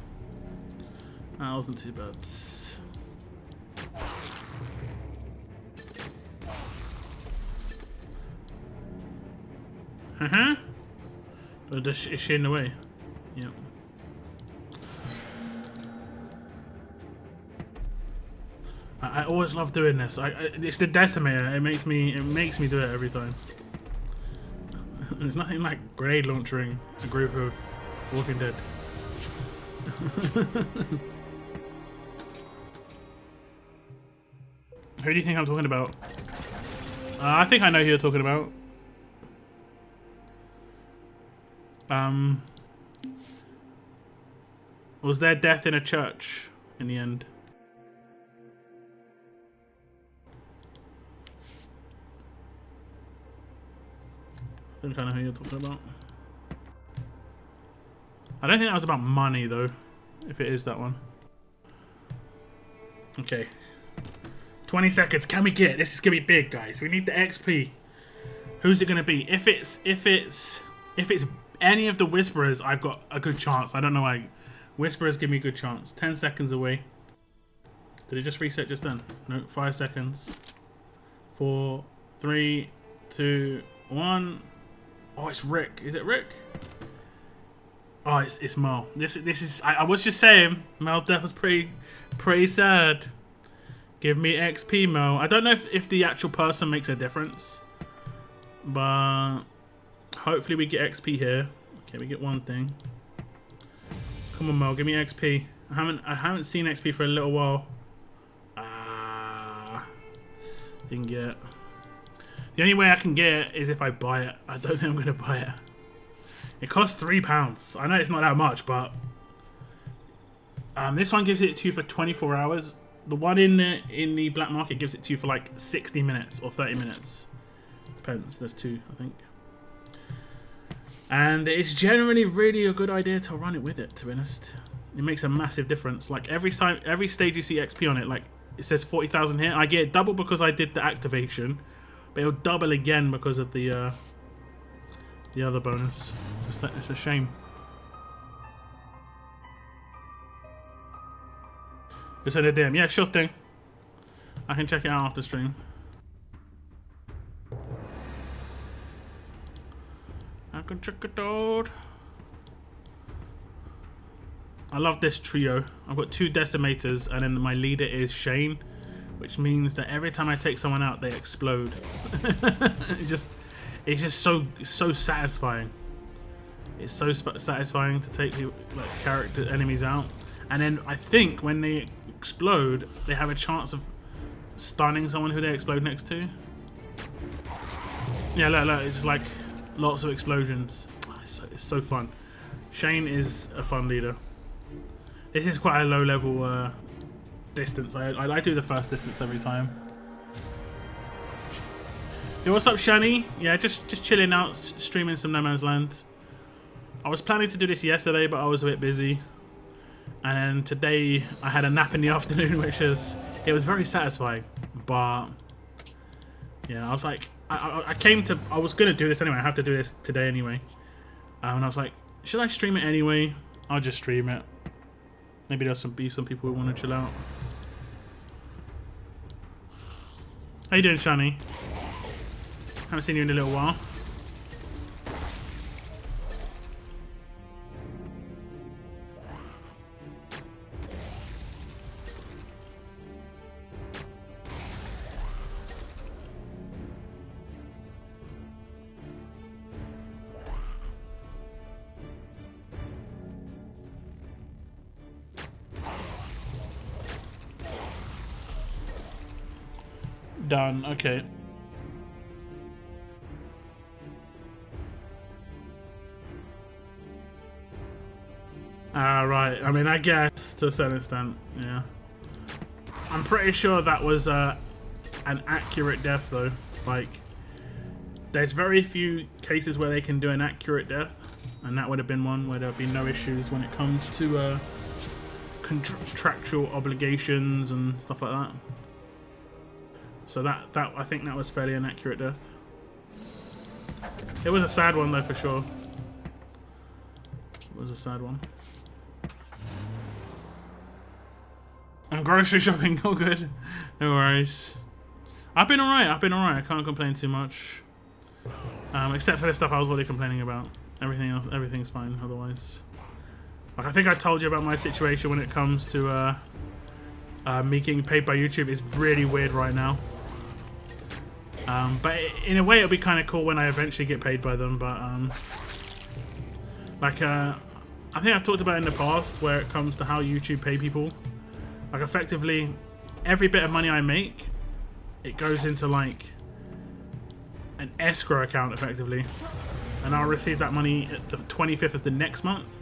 That wasn't too bad. Is she in the way? Yep. I always love doing this. It's the decimator. It makes me do it every time. There's nothing like grenade launching a group of Walking Dead. Who do you think I'm talking about? I think I know who you're talking about. Was there death in a church in the end? I think I know who you're talking about. I don't think that was about money though, if it is that one. Okay. 20 seconds. Can we get it? This is gonna be big, guys. We need the XP. Who's it gonna be? If it's any of the Whisperers, I've got a good chance. I don't know why. Whisperers give me a good chance. 10 seconds away. Did it just reset just then? No, 5 seconds. 4, 3, 2, 1. Oh, it's Rick. Is it Rick? Oh, it's Mel. This is. I was just saying, Mel's death was pretty sad. Give me XP, Mel. I don't know if the actual person makes a difference, but hopefully we get XP here. Okay, we get one thing. Come on, Mel, give me XP. I haven't seen XP for a little while. Didn't get it. The only way I can get it is if I buy it. I don't think I'm gonna buy it. It costs £3. I know it's not that much, but this one gives it to you for 24 hours. The one in the black market gives it to you for like 60 minutes or 30 minutes. Depends. There's 2, I think. And it's generally really a good idea to run it with it, to be honest. It makes a massive difference. Like every stage you see XP on it, like it says 40,000 here. I get it double because I did the activation, but it'll double again because of the other bonus. It's a shame. Just send a DM. Yeah, sure thing. I can check it out after stream. I can check it out. I love this trio. I've got 2 decimators, and then my leader is Shane, which means that every time I take someone out, they explode. It's just so satisfying. It's so satisfying to take people, like enemies out. And then I think when they explode, they have a chance of stunning someone who they explode next to. Yeah, look, it's like lots of explosions. It's so fun. Shane is a fun leader. This is quite a low level distance. I do the first distance every time. Yo, what's up, Shani? Yeah, just chilling out, streaming some No Man's Land. I was planning to do this yesterday, but I was a bit busy. And then today I had a nap in the afternoon, which was very satisfying. But yeah, I was like, I was gonna do this anyway. I have to do this today anyway. And I was like, should I stream it anyway? I'll just stream it. Maybe there'll be some people who want to chill out. How you doing, Shani? Haven't seen you in a little while. Done. Okay. Right. I mean, I guess to a certain extent, yeah. I'm pretty sure that was an accurate death, though. Like, there's very few cases where they can do an accurate death, and that would have been one where there would be no issues when it comes to contractual obligations and stuff like that. So that I think that was fairly an accurate death. It was a sad one though, for sure. It was a sad one. I'm grocery shopping, all good. No worries. I've been alright. I can't complain too much. Except for the stuff I was really complaining about. Everything else, everything's fine otherwise. Like, I think I told you about my situation when it comes to me getting paid by YouTube. It's really weird right now. But in a way, it'll be kind of cool when I eventually get paid by them. But like, I think I've talked about it in the past where it comes to how YouTube pay people. Like, effectively, every bit of money I make, it goes into like an escrow account, effectively, and I'll receive that money at the 25th of the next month.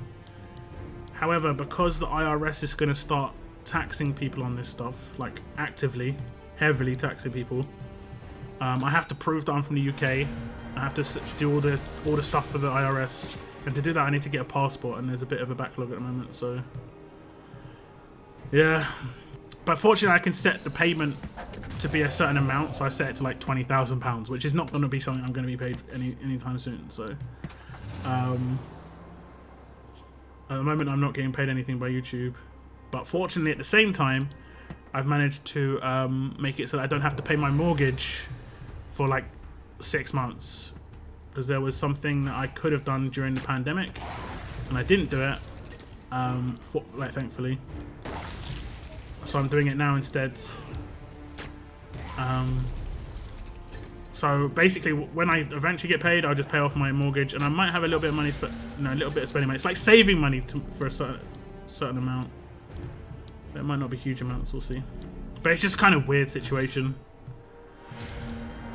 However, because the IRS is going to start taxing people on this stuff, like actively, heavily taxing people, I have to prove that I'm from the UK. I have to do all the stuff for the IRS, and to do that I need to get a passport, and there's a bit of a backlog at the moment, so yeah. But fortunately I can set the payment to be a certain amount, so I set it to like £20,000, which is not going to be something I'm going to be paid anytime soon, so at the moment I'm not getting paid anything by YouTube. But fortunately at the same time I've managed to make it so that I don't have to pay my mortgage for like 6 months, because there was something that I could have done during the pandemic and I didn't do it, thankfully. So I'm doing it now instead. So basically, when I eventually get paid, I'll just pay off my mortgage, and I might have a little bit of money, a little bit of spending money. It's like saving money for a certain amount. It might not be huge amounts. We'll see. But it's just kind of weird situation.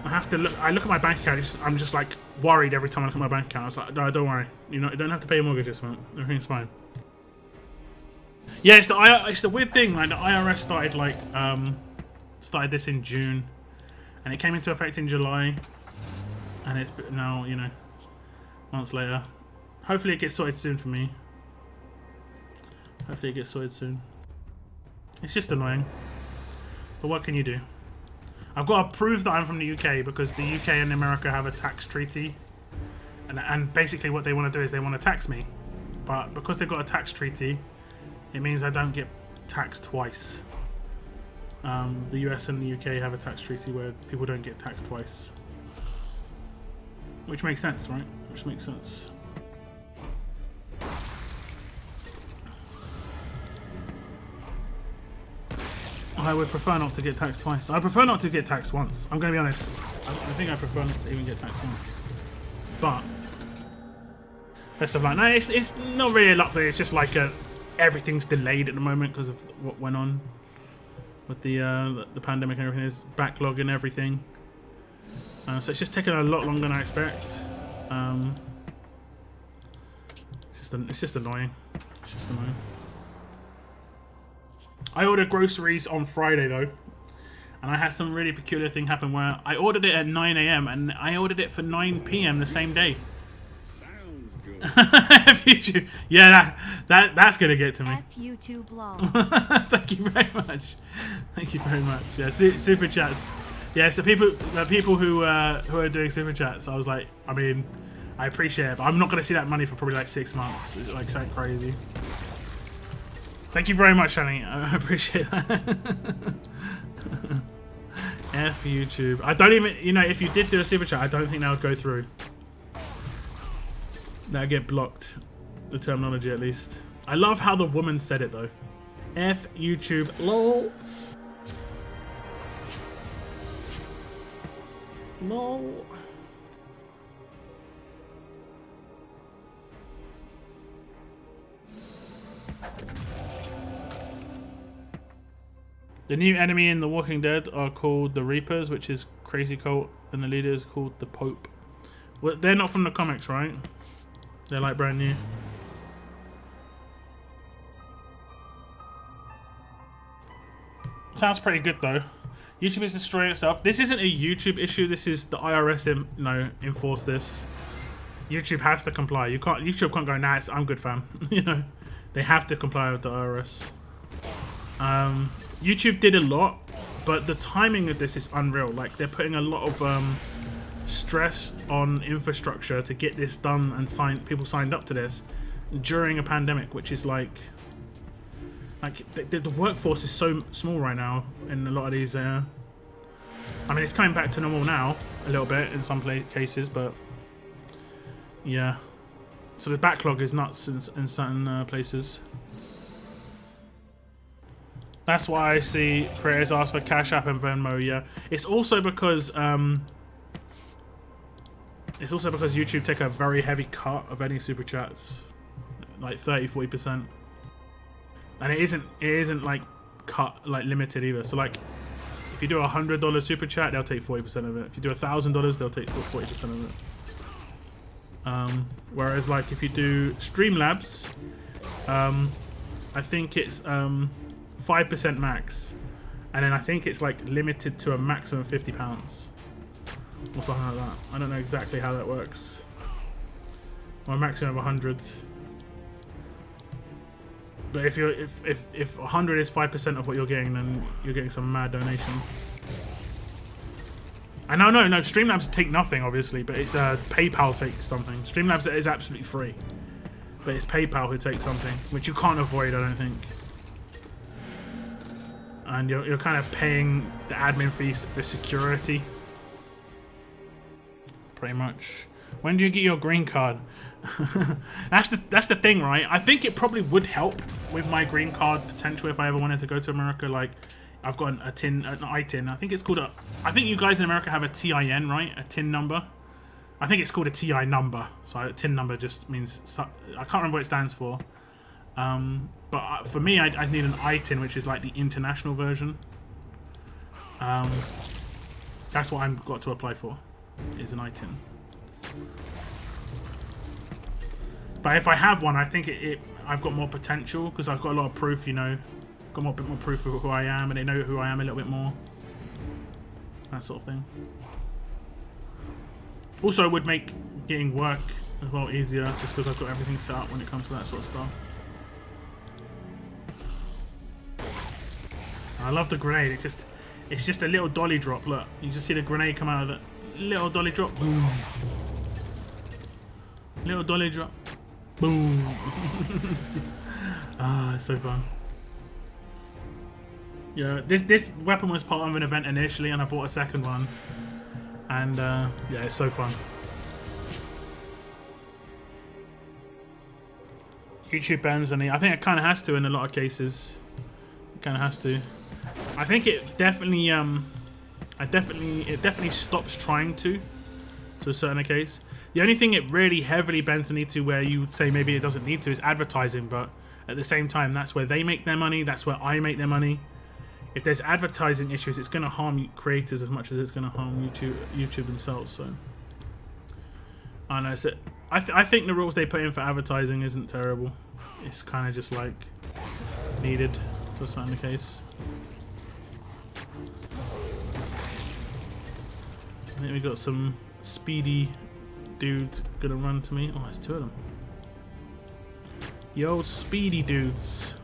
I have to look. I look at my bank account. I'm just like worried every time I look at my bank account. I was like, no, don't worry. You don't have to pay your mortgage this month. Everything's fine. Yeah, it's the weird thing. Like, the IRS started this in June, and it came into effect in July, and it's now, months later. Hopefully it gets sorted soon for me. Hopefully it gets sorted soon. It's just annoying, but what can you do? I've got to prove that I'm from the UK, because the UK and America have a tax treaty, and basically what they want to do is they want to tax me, but because they've got a tax treaty, it means I don't get taxed twice. The US and the UK have a tax treaty where people don't get taxed twice. Which makes sense, right? Which makes sense. I would prefer not to get taxed twice. I prefer not to get taxed once. I'm going to be honest. I think I prefer not to even get taxed once. But best of luck. No, it's not really a luck thing. It's just like everything's delayed at the moment because of what went on with the pandemic and everything. There's backlog and everything. So it's just taking a lot longer than I expect. It's just annoying. It's just annoying. I ordered groceries on Friday though, and I had some really peculiar thing happen where I ordered it at 9 AM and I ordered it for 9 PM the same day. YouTube. Yeah, that's gonna get to me. YouTube lol. Thank you very much. Thank you very much. Yeah, super chats. Yeah, so the people who are doing super chats, I was like, I mean, I appreciate it, but I'm not gonna see that money for probably like 6 months. It's like something crazy. Thank you very much, Shani. I appreciate that. F YouTube. I don't even, you know, if you did do a super chat, I don't think that would go through. That would get blocked. The terminology, at least. I love how the woman said it, though. F YouTube. LOL. LOL. The new enemy in The Walking Dead are called the Reapers, which is crazy cult, and the leader is called the Pope. Well, they're not from the comics, right? They're like brand new. Sounds pretty good though. YouTube is destroying itself. This isn't a YouTube issue. This is the IRS, enforce this. YouTube has to comply. YouTube can't go, nah, I'm good, fam. You know, they have to comply with the IRS. YouTube did a lot, but the timing of this is unreal. Like, they're putting a lot of stress on infrastructure to get this done and people signed up to this during a pandemic, which is like the workforce is so small right now in a lot of these. I mean, it's coming back to normal now a little bit in some cases, but yeah. So the backlog is nuts in certain places. That's why I see creators ask for Cash App and Venmo. Yeah, it's also because YouTube take a very heavy cut of any super chats, like 30-40%, and it isn't like cut like limited either. So like, if you do $100 super chat, they'll take 40% of it. If you do $1,000, they'll take 40% of it. Whereas like if you do Streamlabs, I think it's 5% max, and then I think it's like limited to a maximum of £50 or something like that. I don't know exactly how that works. Or a maximum of 100. But if 100 is 5% of what you're getting, then you're getting some mad donation. And no, Streamlabs take nothing, obviously, but it's PayPal takes something. Streamlabs is absolutely free, but it's PayPal who takes something, which you can't avoid, I don't think. And you're kind of paying the admin fees for security. Pretty much. When do you get your green card? That's the thing, right? I think it probably would help with my green card potential if I ever wanted to go to America. Like, I've got an ITIN. I think it's called I think you guys in America have a TIN, right? A TIN number. I think it's called a TI number. So a TIN number just means, I can't remember what it stands for. But for me, I need an ITIN, which is like the international version. That's what I've got to apply for, is an ITIN. But if I have one, I think I've got more potential because I've got a lot of proof, you know. Got a bit more proof of who I am, and they know who I am a little bit more. That sort of thing. Also, it would make getting work as well easier, just because I've got everything set up when it comes to that sort of stuff. I love the grenade. It's just a little dolly drop. Look, you just see the grenade come out of the little dolly drop. Boom. Little dolly drop. Boom. Ah, it's so fun. Yeah, this weapon was part of an event initially, and I bought a second one. And yeah, it's so fun. YouTube bans, and I think it kind of has to in a lot of cases. It kind of has to. I think it definitely, it definitely stops trying to a certain case. The only thing it really heavily bends the knee to, where you would say maybe it doesn't need to, is advertising. But At the same time, that's where they make their money. That's where I make their money. If there's advertising issues, it's going to harm creators as much as it's going to harm YouTube themselves. So, I know. So I think the rules they put in for advertising isn't terrible. It's kind of just like needed to a certain case. I think we got some speedy dudes gonna run to me. Oh, there's two of them. Yo, speedy dudes.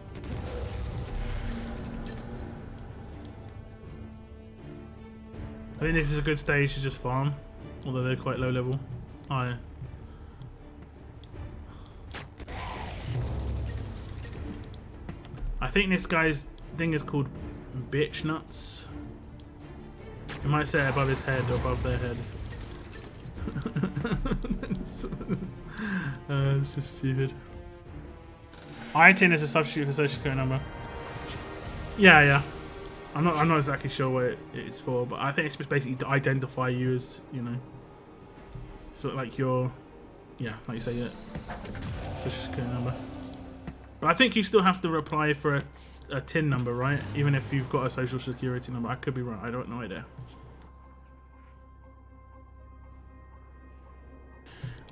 I think this is a good stage to just farm, although they're quite low level. Oh yeah. I think this guy's thing is called bitch nuts. You might say it above his head or above their head. It's just stupid. ITIN is a substitute for social security number. Yeah. I'm not exactly sure what it's for, but I think it's just basically to identify you as, you know, sort of like your, yeah, like you say, yeah, social security number. But I think you still have to apply for a TIN number, right? Even if you've got a social security number. I could be wrong. I don't know idea.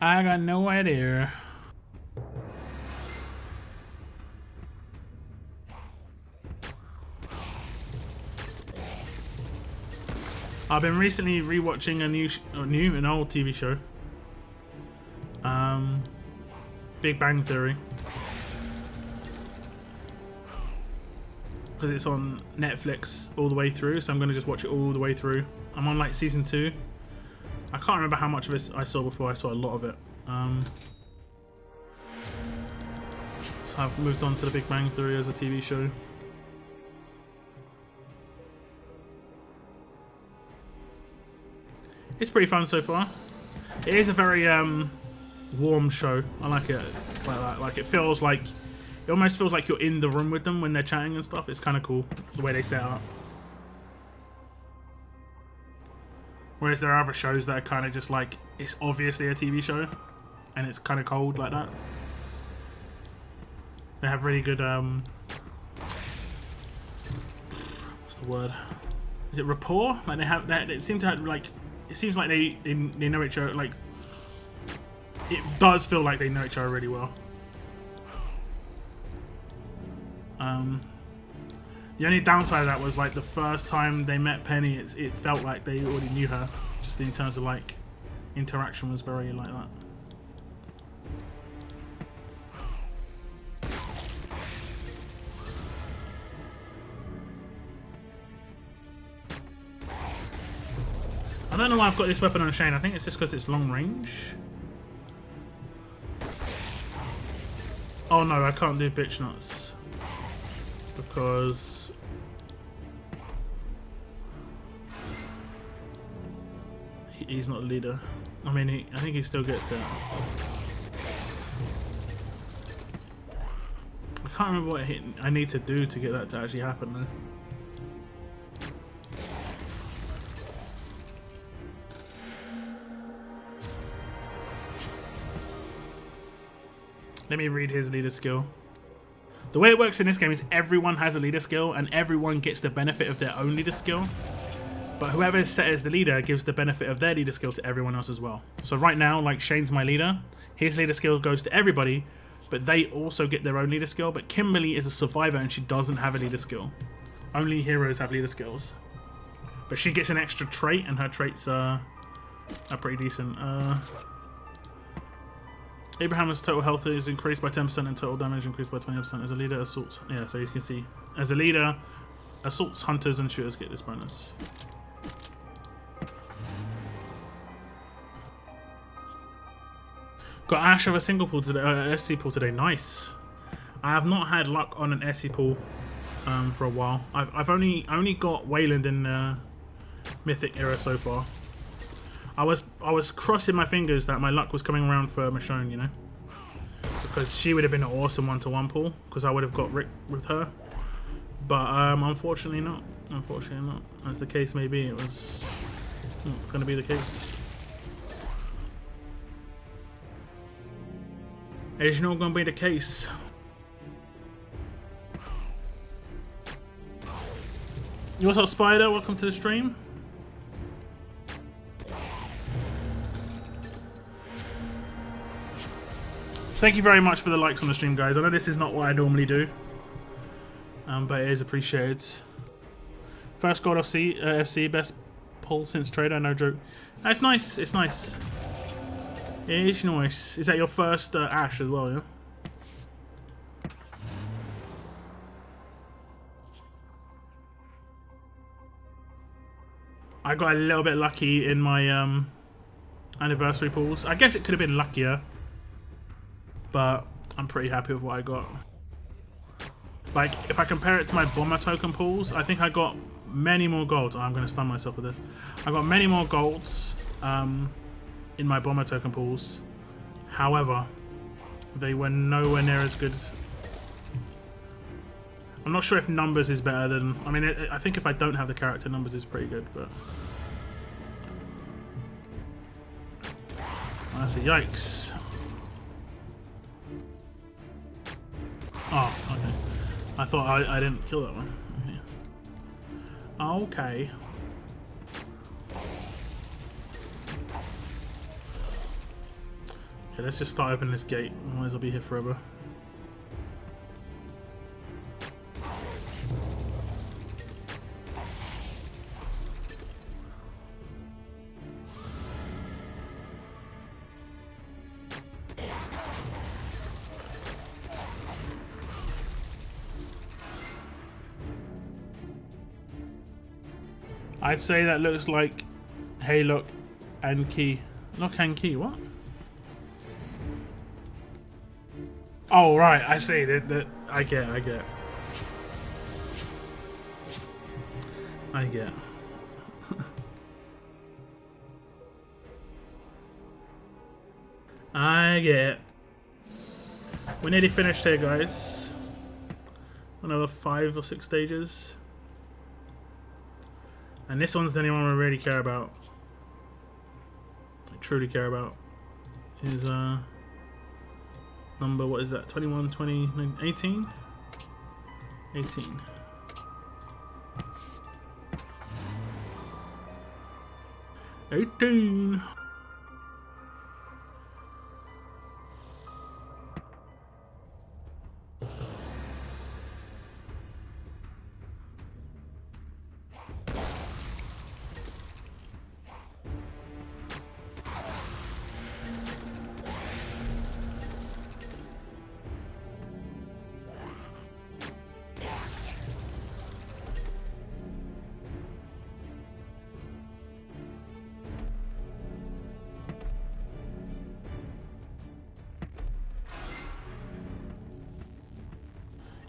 I got no idea. I've been recently rewatching an old TV show. Big Bang Theory. Because it's on Netflix all the way through, so I'm going to just watch it all the way through. I'm on like season 2. I can't remember how much of this I saw before. I saw a lot of it. So I've moved on to the Big Bang Theory as a TV show. It's pretty fun so far. It is a very warm show. I like it like that. Like it feels like, it almost feels like you're in the room with them when they're chatting and stuff. It's kind of cool the way they set up. Whereas there are other shows that are kind of just like, it's obviously a TV show and it's kind of cold like that. They have really good what's the word? Is it rapport? Like they have that. It seems to have like. It seems like they know each other. Like it does feel like they know each other really well. The only downside of that was like the first time they met Penny, it felt like they already knew her. Just in terms of like interaction was very like that. I don't know why I've got this weapon on Shane. I think it's just because it's long range. Oh no, I can't do bitch nuts. Because he's not a leader. I mean, I think he still gets it. I can't remember what I need to do to get that to actually happen though. Let me read his leader skill. The way it works in this game is everyone has a leader skill and everyone gets the benefit of their own leader skill. But whoever is set as the leader gives the benefit of their leader skill to everyone else as well. So right now, like Shane's my leader, his leader skill goes to everybody, but they also get their own leader skill. But Kimberly is a survivor and she doesn't have a leader skill. Only heroes have leader skills. But she gets an extra trait and her traits are pretty decent. Abraham's total health is increased by 10% and total damage increased by 20%. As a leader, assaults. Yeah, so you can see. As a leader, assaults, hunters, and shooters get this bonus. Got Ash of a single pool today, SC pool today. Nice. I have not had luck on an SC pool for a while. I've only got Wayland in Mythic era so far. I was crossing my fingers that my luck was coming around for Michonne, you know, because she would have been an awesome one-to-one pool because I would have got Rick with her. But unfortunately not. Unfortunately not. As the case may be, it was not going to be the case. It's not going to be the case. What's up, Spider? Welcome to the stream. Thank you very much for the likes on the stream, guys. I know this is not what I normally do, but it is appreciated. First gold FC, best pull since trader, no joke. That's nice. It's nice. It is nice. Is that your first Ash as well, yeah? I got a little bit lucky in my anniversary pulls. I guess it could have been luckier, but I'm pretty happy with what I got. Like, if I compare it to my bomber token pulls, I think I got many more golds. Oh, I'm going to stun myself with this. I got many more golds in my bomber token pulls. However, they were nowhere near as good. I'm not sure if numbers is better than... I mean, I think if I don't have the character, numbers is pretty good, but... That's a yikes. Oh, okay. I thought I didn't kill that one. Okay. Okay, let's just start opening this gate. Might as well be here forever. I'd say that looks like hey look and key. Lock and key, what? Oh right, I see that I get. I get. I get. We're nearly finished here, guys. Another 5 or 6 stages. And this one's the only one we really care about. I truly care about. Is number, what is that? 21, 20, 18? 18.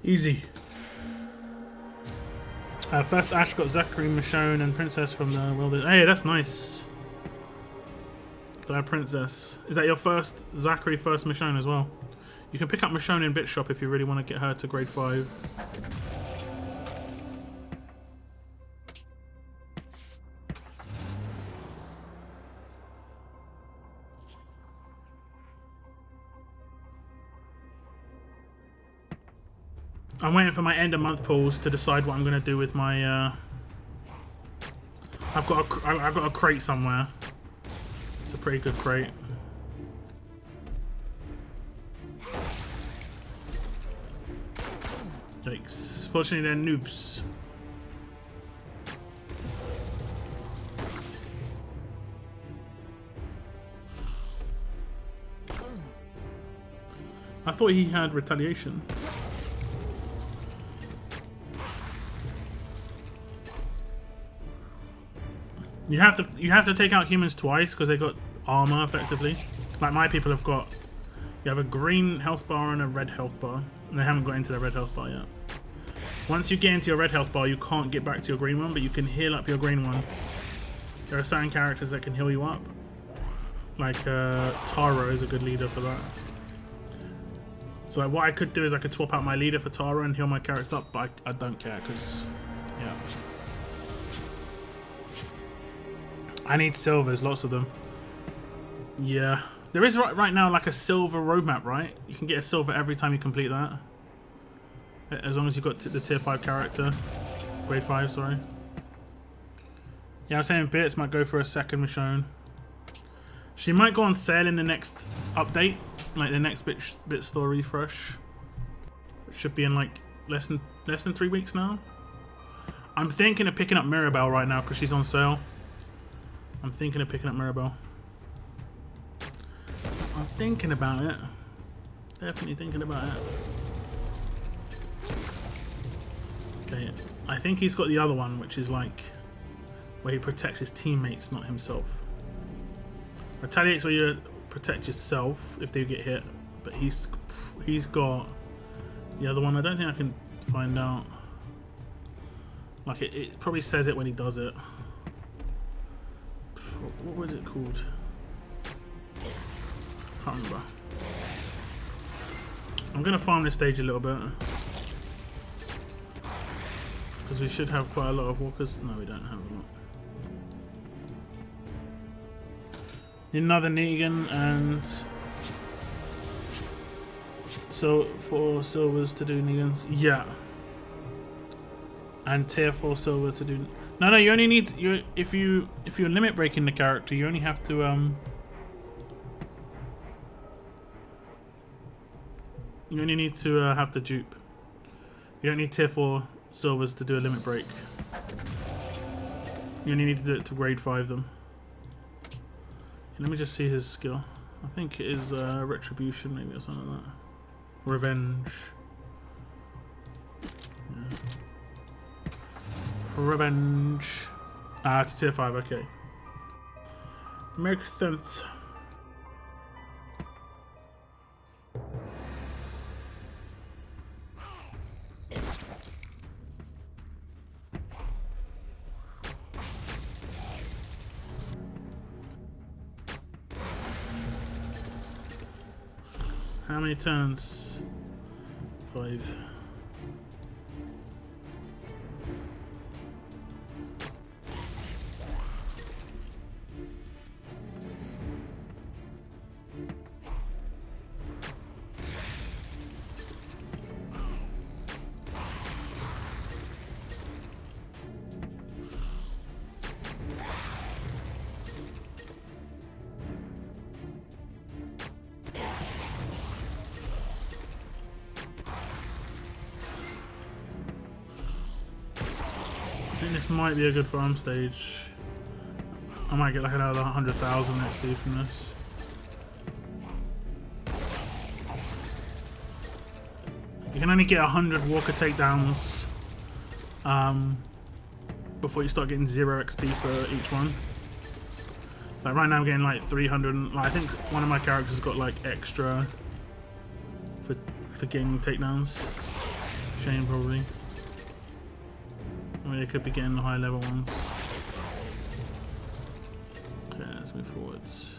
Easy. First Ash got Zachary, Michonne, and Princess from the world. Hey, that's nice. Third Princess. Is that your first Zachary, first Michonne as well? You can pick up Michonne in Bit Shop if you really want to get her to grade 5. I'm waiting for my end of month pulls to decide what I'm going to do with my. I've got a crate somewhere. It's a pretty good crate. Yikes! Fortunately, they're noobs. I thought he had retaliation. You have to take out humans twice because they got armor effectively. Like my people have got, you have a green health bar and a red health bar, and they haven't got into their red health bar yet. Once you get into your red health bar, you can't get back to your green one, but you can heal up your green one. There are certain characters that can heal you up. Like Taro is a good leader for that. So like, what I could do is I could swap out my leader for Taro and heal my character up, but I don't care because, yeah. I need silvers, lots of them. Yeah. There is right now like a silver roadmap, right? You can get a silver every time you complete that. As long as you've got the tier 5 character. Grade 5, sorry. Yeah, I'm saying Bits might go for a second Michonne. She might go on sale in the next update, like the next bit store refresh. It should be in like less than 3 weeks now. I'm thinking of picking up Mirabelle right now because she's on sale. I'm thinking of picking up Mirabelle. I'm thinking about it. Definitely thinking about it. Okay, I think he's got the other one, which is like where he protects his teammates, not himself. Retaliate's where you protect yourself if they get hit, but he's got the other one. I don't think I can find out. Like it probably says it when he does it. What was it called? Can't remember. I'm gonna farm this stage a little bit because we should have quite a lot of walkers. No, we don't have a lot. Another Negan and so 4 silvers to do Negans. Yeah. And tier 4 silver to do. No, you only need if you're limit breaking the character, you only have to you only need to have the dupe. You don't need tier 4 silvers to do a limit break. You only need to do it to grade 5 them. Okay, let me just see his skill. I think it is retribution maybe or something like that. Revenge. Yeah. Revenge. To tier 5, okay. Makes sense. How many turns? 5. I think this might be a good farm stage. I might get like another 100,000 XP from this. You can only get 100 walker takedowns before you start getting 0 XP for each one. Like right now I'm getting like 300. Like I think one of my characters got like extra for gaining takedowns. Shane probably. I mean, they could be getting the high level ones. Okay, let's move forwards.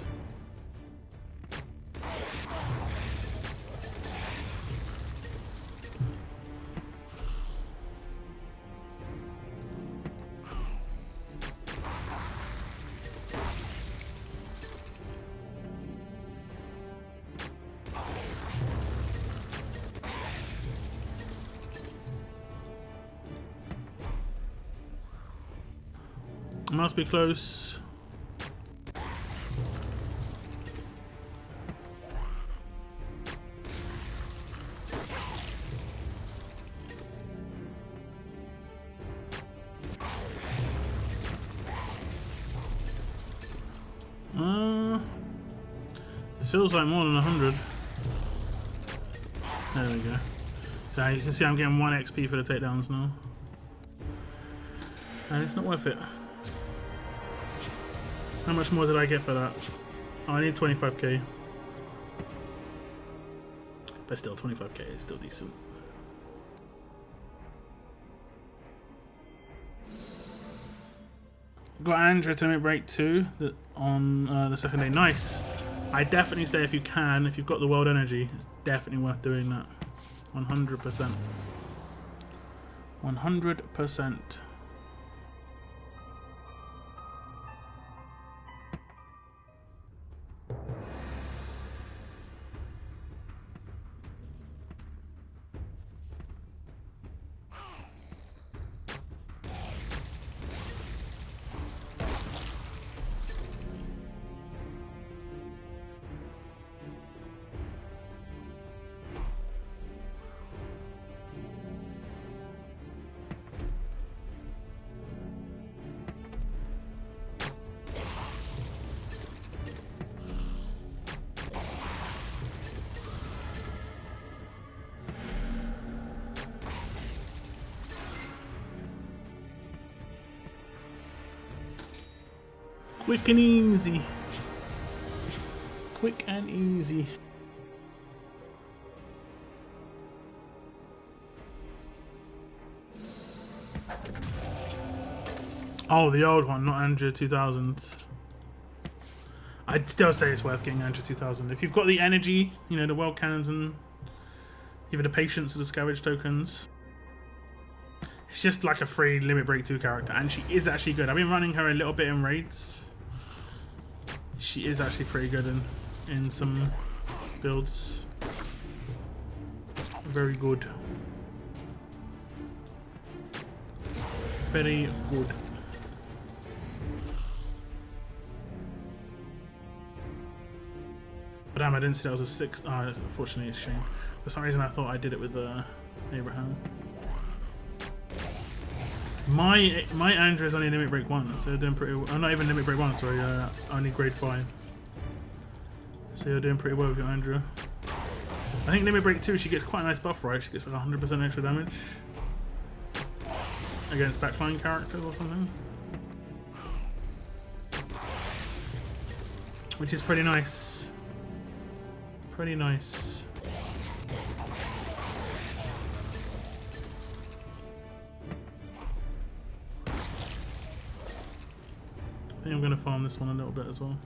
Must be close. This feels like more than 100. There we go. So you can see I'm getting 1 XP for the takedowns now. And it's not worth it. How much more did I get for that? Oh, I need 25k. But still, 25k is still decent. Got Andrea to limit break 2 on the second day. Nice. I definitely say if you can, if you've got the world energy, it's definitely worth doing that. 100%. 100%. Quick and easy. Quick and easy. Oh, the old one, not Andrea 2000. I'd still say it's worth getting Andrea 2000. If you've got the energy, you know, the world cannons and even the patience of the scavenge tokens. It's just like a free Limit Break 2 character, and she is actually good. I've been running her a little bit in raids. She is actually pretty good in some builds. Very good. Very good. But damn, I didn't see that was a 6th. Oh, unfortunately, it's a shame. For some reason, I thought I did it with Abraham. My Andrea's only Limit Break 1, so you're doing pretty well. I'm not even Limit Break 1, sorry, only grade 5. So you're doing pretty well with your Andrea. I think Limit Break 2, she gets quite a nice buff, right? She gets like 100% extra damage against backline characters or something. Which is pretty nice. Pretty nice. I think I'm going to farm this one a little bit as well.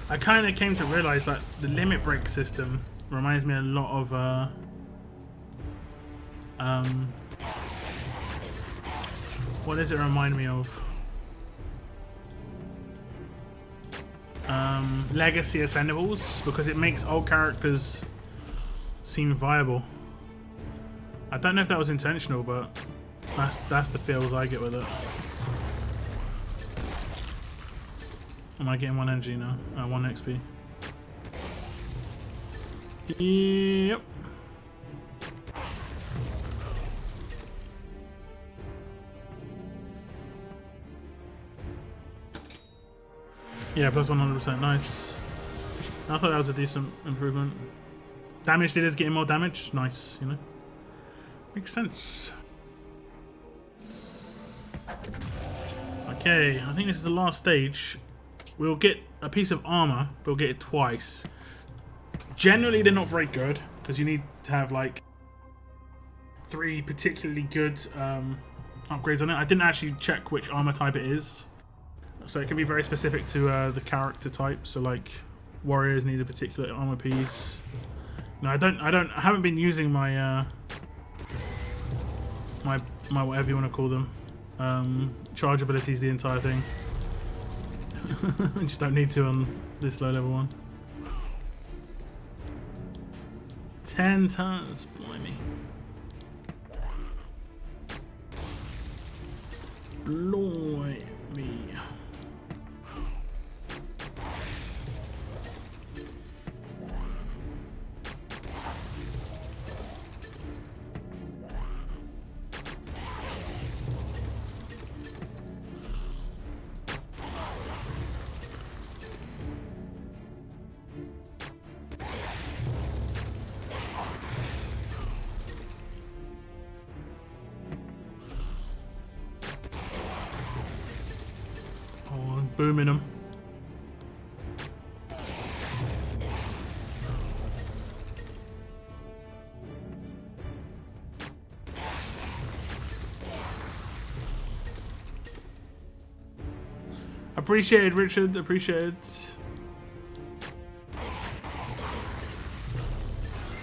I kind of came to realize that the limit break system reminds me a lot of what does it remind me of? Legacy Ascendables, because it makes old characters seem viable. I don't know if that was intentional, but that's the feels I get with it. Am I getting 1 energy now? 1 XP. Yep. Yeah, plus 100%. Nice. I thought that was a decent improvement. Damage dealers getting more damage. Nice, you know. Makes sense. Okay, I think this is the last stage. We'll get a piece of armor, but we'll get it twice. Generally, they're not very good, because you need to have, like, 3 particularly good upgrades on it. I didn't actually check which armor type it is. So it can be very specific to the character type. So, like, warriors need a particular armor piece. No, I haven't been using my, my whatever you want to call them. Charge abilities the entire thing. I just don't need to on this low level one. 10 turns, blimey. Blimey. Booming them. Appreciated, Richard. Appreciated.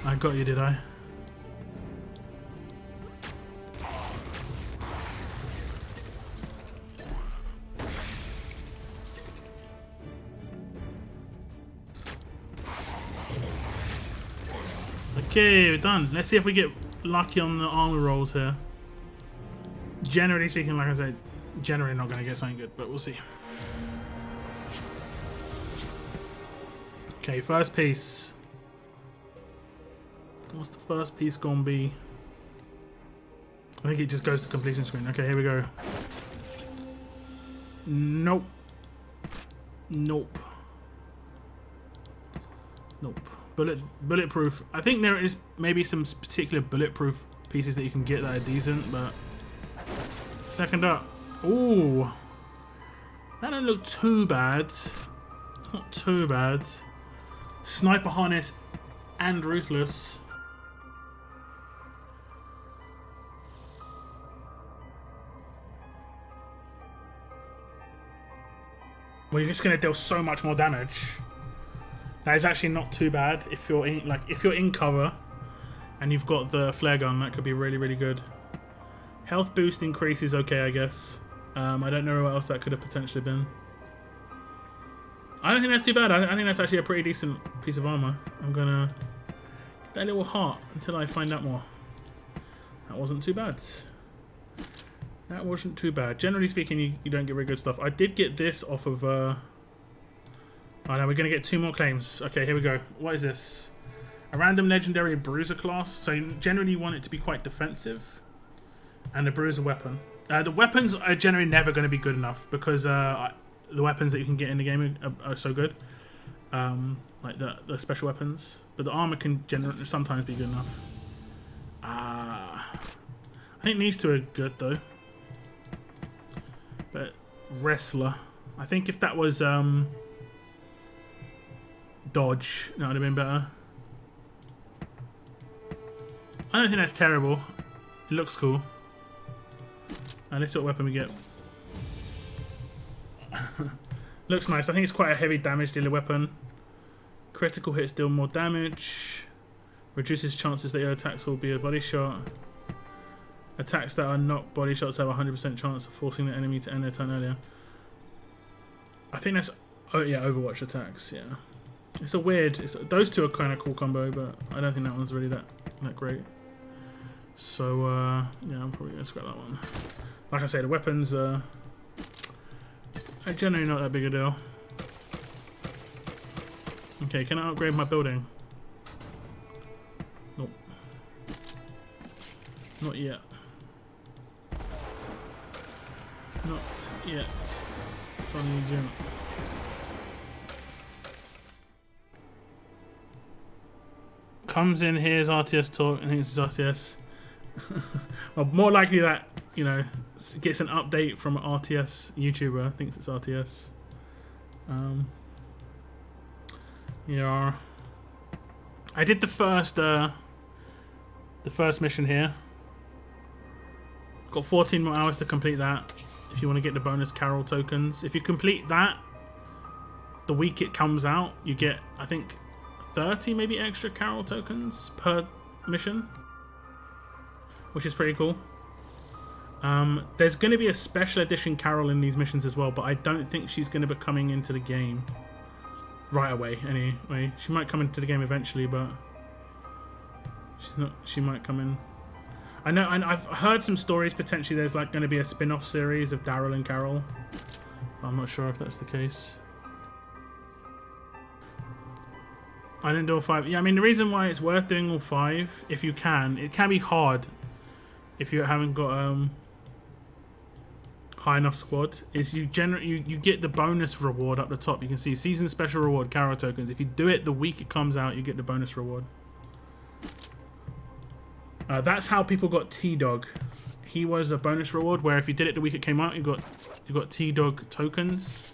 I got you, did I? Okay, we're done. Let's see if we get lucky on the armor rolls here. Generally speaking, like I said, generally not going to get something good, but we'll see. Okay, first piece. What's the first piece going to be? I think it just goes to completion screen. Okay, here we go. Nope. Nope. Nope. Bulletproof. I think there is maybe some particular bulletproof pieces that you can get that are decent, but second up. Ooh. That don't look too bad. It's not too bad. Sniper harness and ruthless. Well, you're just gonna deal so much more damage. That is actually not too bad if you're in cover and you've got the flare gun. That could be really, really good. Health boost increase is okay, I guess. I don't know what else that could have potentially been. I don't think that's too bad. I think that's actually a pretty decent piece of armor. I'm gonna get that little heart until I find out more. That wasn't too bad. That wasn't too bad. Generally speaking, you don't get very good stuff. I did get this off of... Oh no, we're going to get 2 more claims. Okay, here we go. What is this? A random legendary bruiser class. So generally you want it to be quite defensive. And a bruiser weapon. The weapons are generally never going to be good enough because the weapons that you can get in the game are so good. Like the special weapons. But the armor can generally sometimes be good enough. I think these 2 are good though. But wrestler. I think if that was dodge, that would have been better. I don't think that's terrible. It looks cool. And this sort of weapon we get. Looks nice. I think it's quite a heavy damage dealer weapon. Critical hits deal more damage. Reduces chances that your attacks will be a body shot. Attacks that are not body shots have a 100% chance of forcing the enemy to end their turn earlier. I think that's... Oh yeah, Overwatch attacks, yeah. It's a weird... those 2 are kind of cool combo, but I don't think that one's really that great. So, yeah, I'm probably going to scrap that one. Like I say, the weapons are generally not that big a deal. Okay, can I upgrade my building? Nope. Not yet. Not yet. It's on the gym. Comes in, here's RTS talk, and thinks it's RTS. Well, more likely that, you know, gets an update from an RTS YouTuber, thinks it's RTS. Yeah. I did the first mission here. Got 14 more hours to complete that. If you want to get the bonus Carol tokens. If you complete that, the week it comes out, you get, I think, 30 maybe extra Carol tokens per mission. Which is pretty cool. There's going to be a special edition Carol in these missions as well, but I don't think she's going to be coming into the game right away. Anyway, she might come into the game eventually, but she's not. She might come in. I know, and I've heard some stories potentially there's like going to be a spin-off series of Daryl and Carol. I'm not sure if that's the case. I didn't do all 5. Yeah, I mean the reason why it's worth doing all 5, if you can, it can be hard if you haven't got high enough squad, is you get the bonus reward up the top. You can see season special reward Carol tokens. If you do it the week it comes out, you get the bonus reward. That's how people got T-Dog. He was a bonus reward where if you did it the week it came out, you got T-Dog tokens,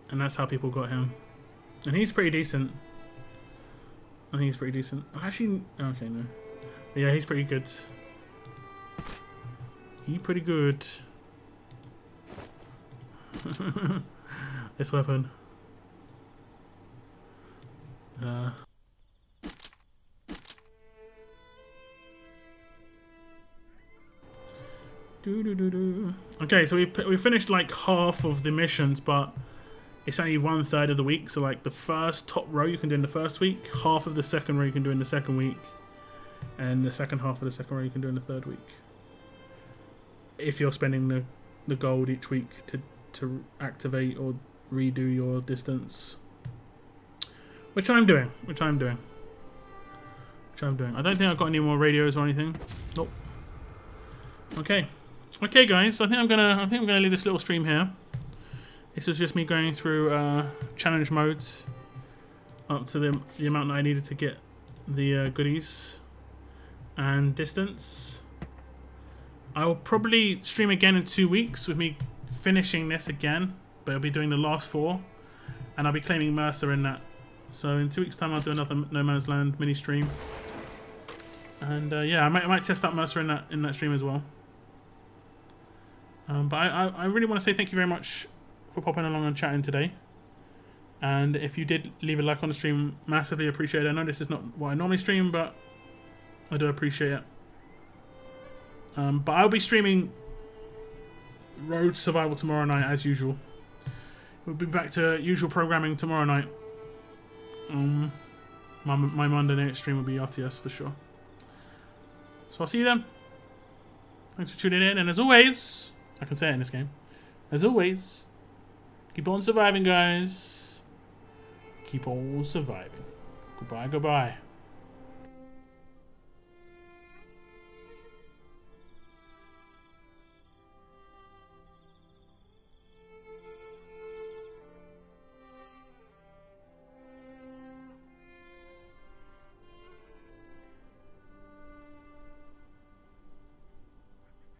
and that's how people got him. And he's pretty decent. I think he's pretty decent. Actually, okay, no. But yeah, he's pretty good. He's pretty good. This weapon. Okay, so we finished like half of the missions, but it's only 1/3 of the week. So like the first top row you can do in the first week, half of the second row you can do in the second week, and the second half of the second row you can do in the third week. If you're spending the gold each week to activate or redo your distance, which I'm doing. I don't think I've got any more radios or anything. Nope. Okay. Okay, guys. I think I'm gonna leave this little stream here. This was just me going through challenge modes up to the amount that I needed to get the goodies and distance. I will probably stream again in 2 weeks with me finishing this again, but I'll be doing the last 4, and I'll be claiming Mercer in that. So in 2 weeks' time, I'll do another No Man's Land mini stream, and yeah, I might test out Mercer in that stream as well. But I really want to say thank you very much for popping along and chatting today. And if you did leave a like on the stream, massively appreciate it. I know this is not what I normally stream, but I do appreciate it. But I'll be streaming Road Survival tomorrow night as usual. We'll be back to usual programming tomorrow night. My Monday night stream will be RTS for sure. So I'll see you then. Thanks for tuning in, and as always, I can say it in this game. As always, keep on surviving, guys. Keep on surviving. Goodbye, goodbye.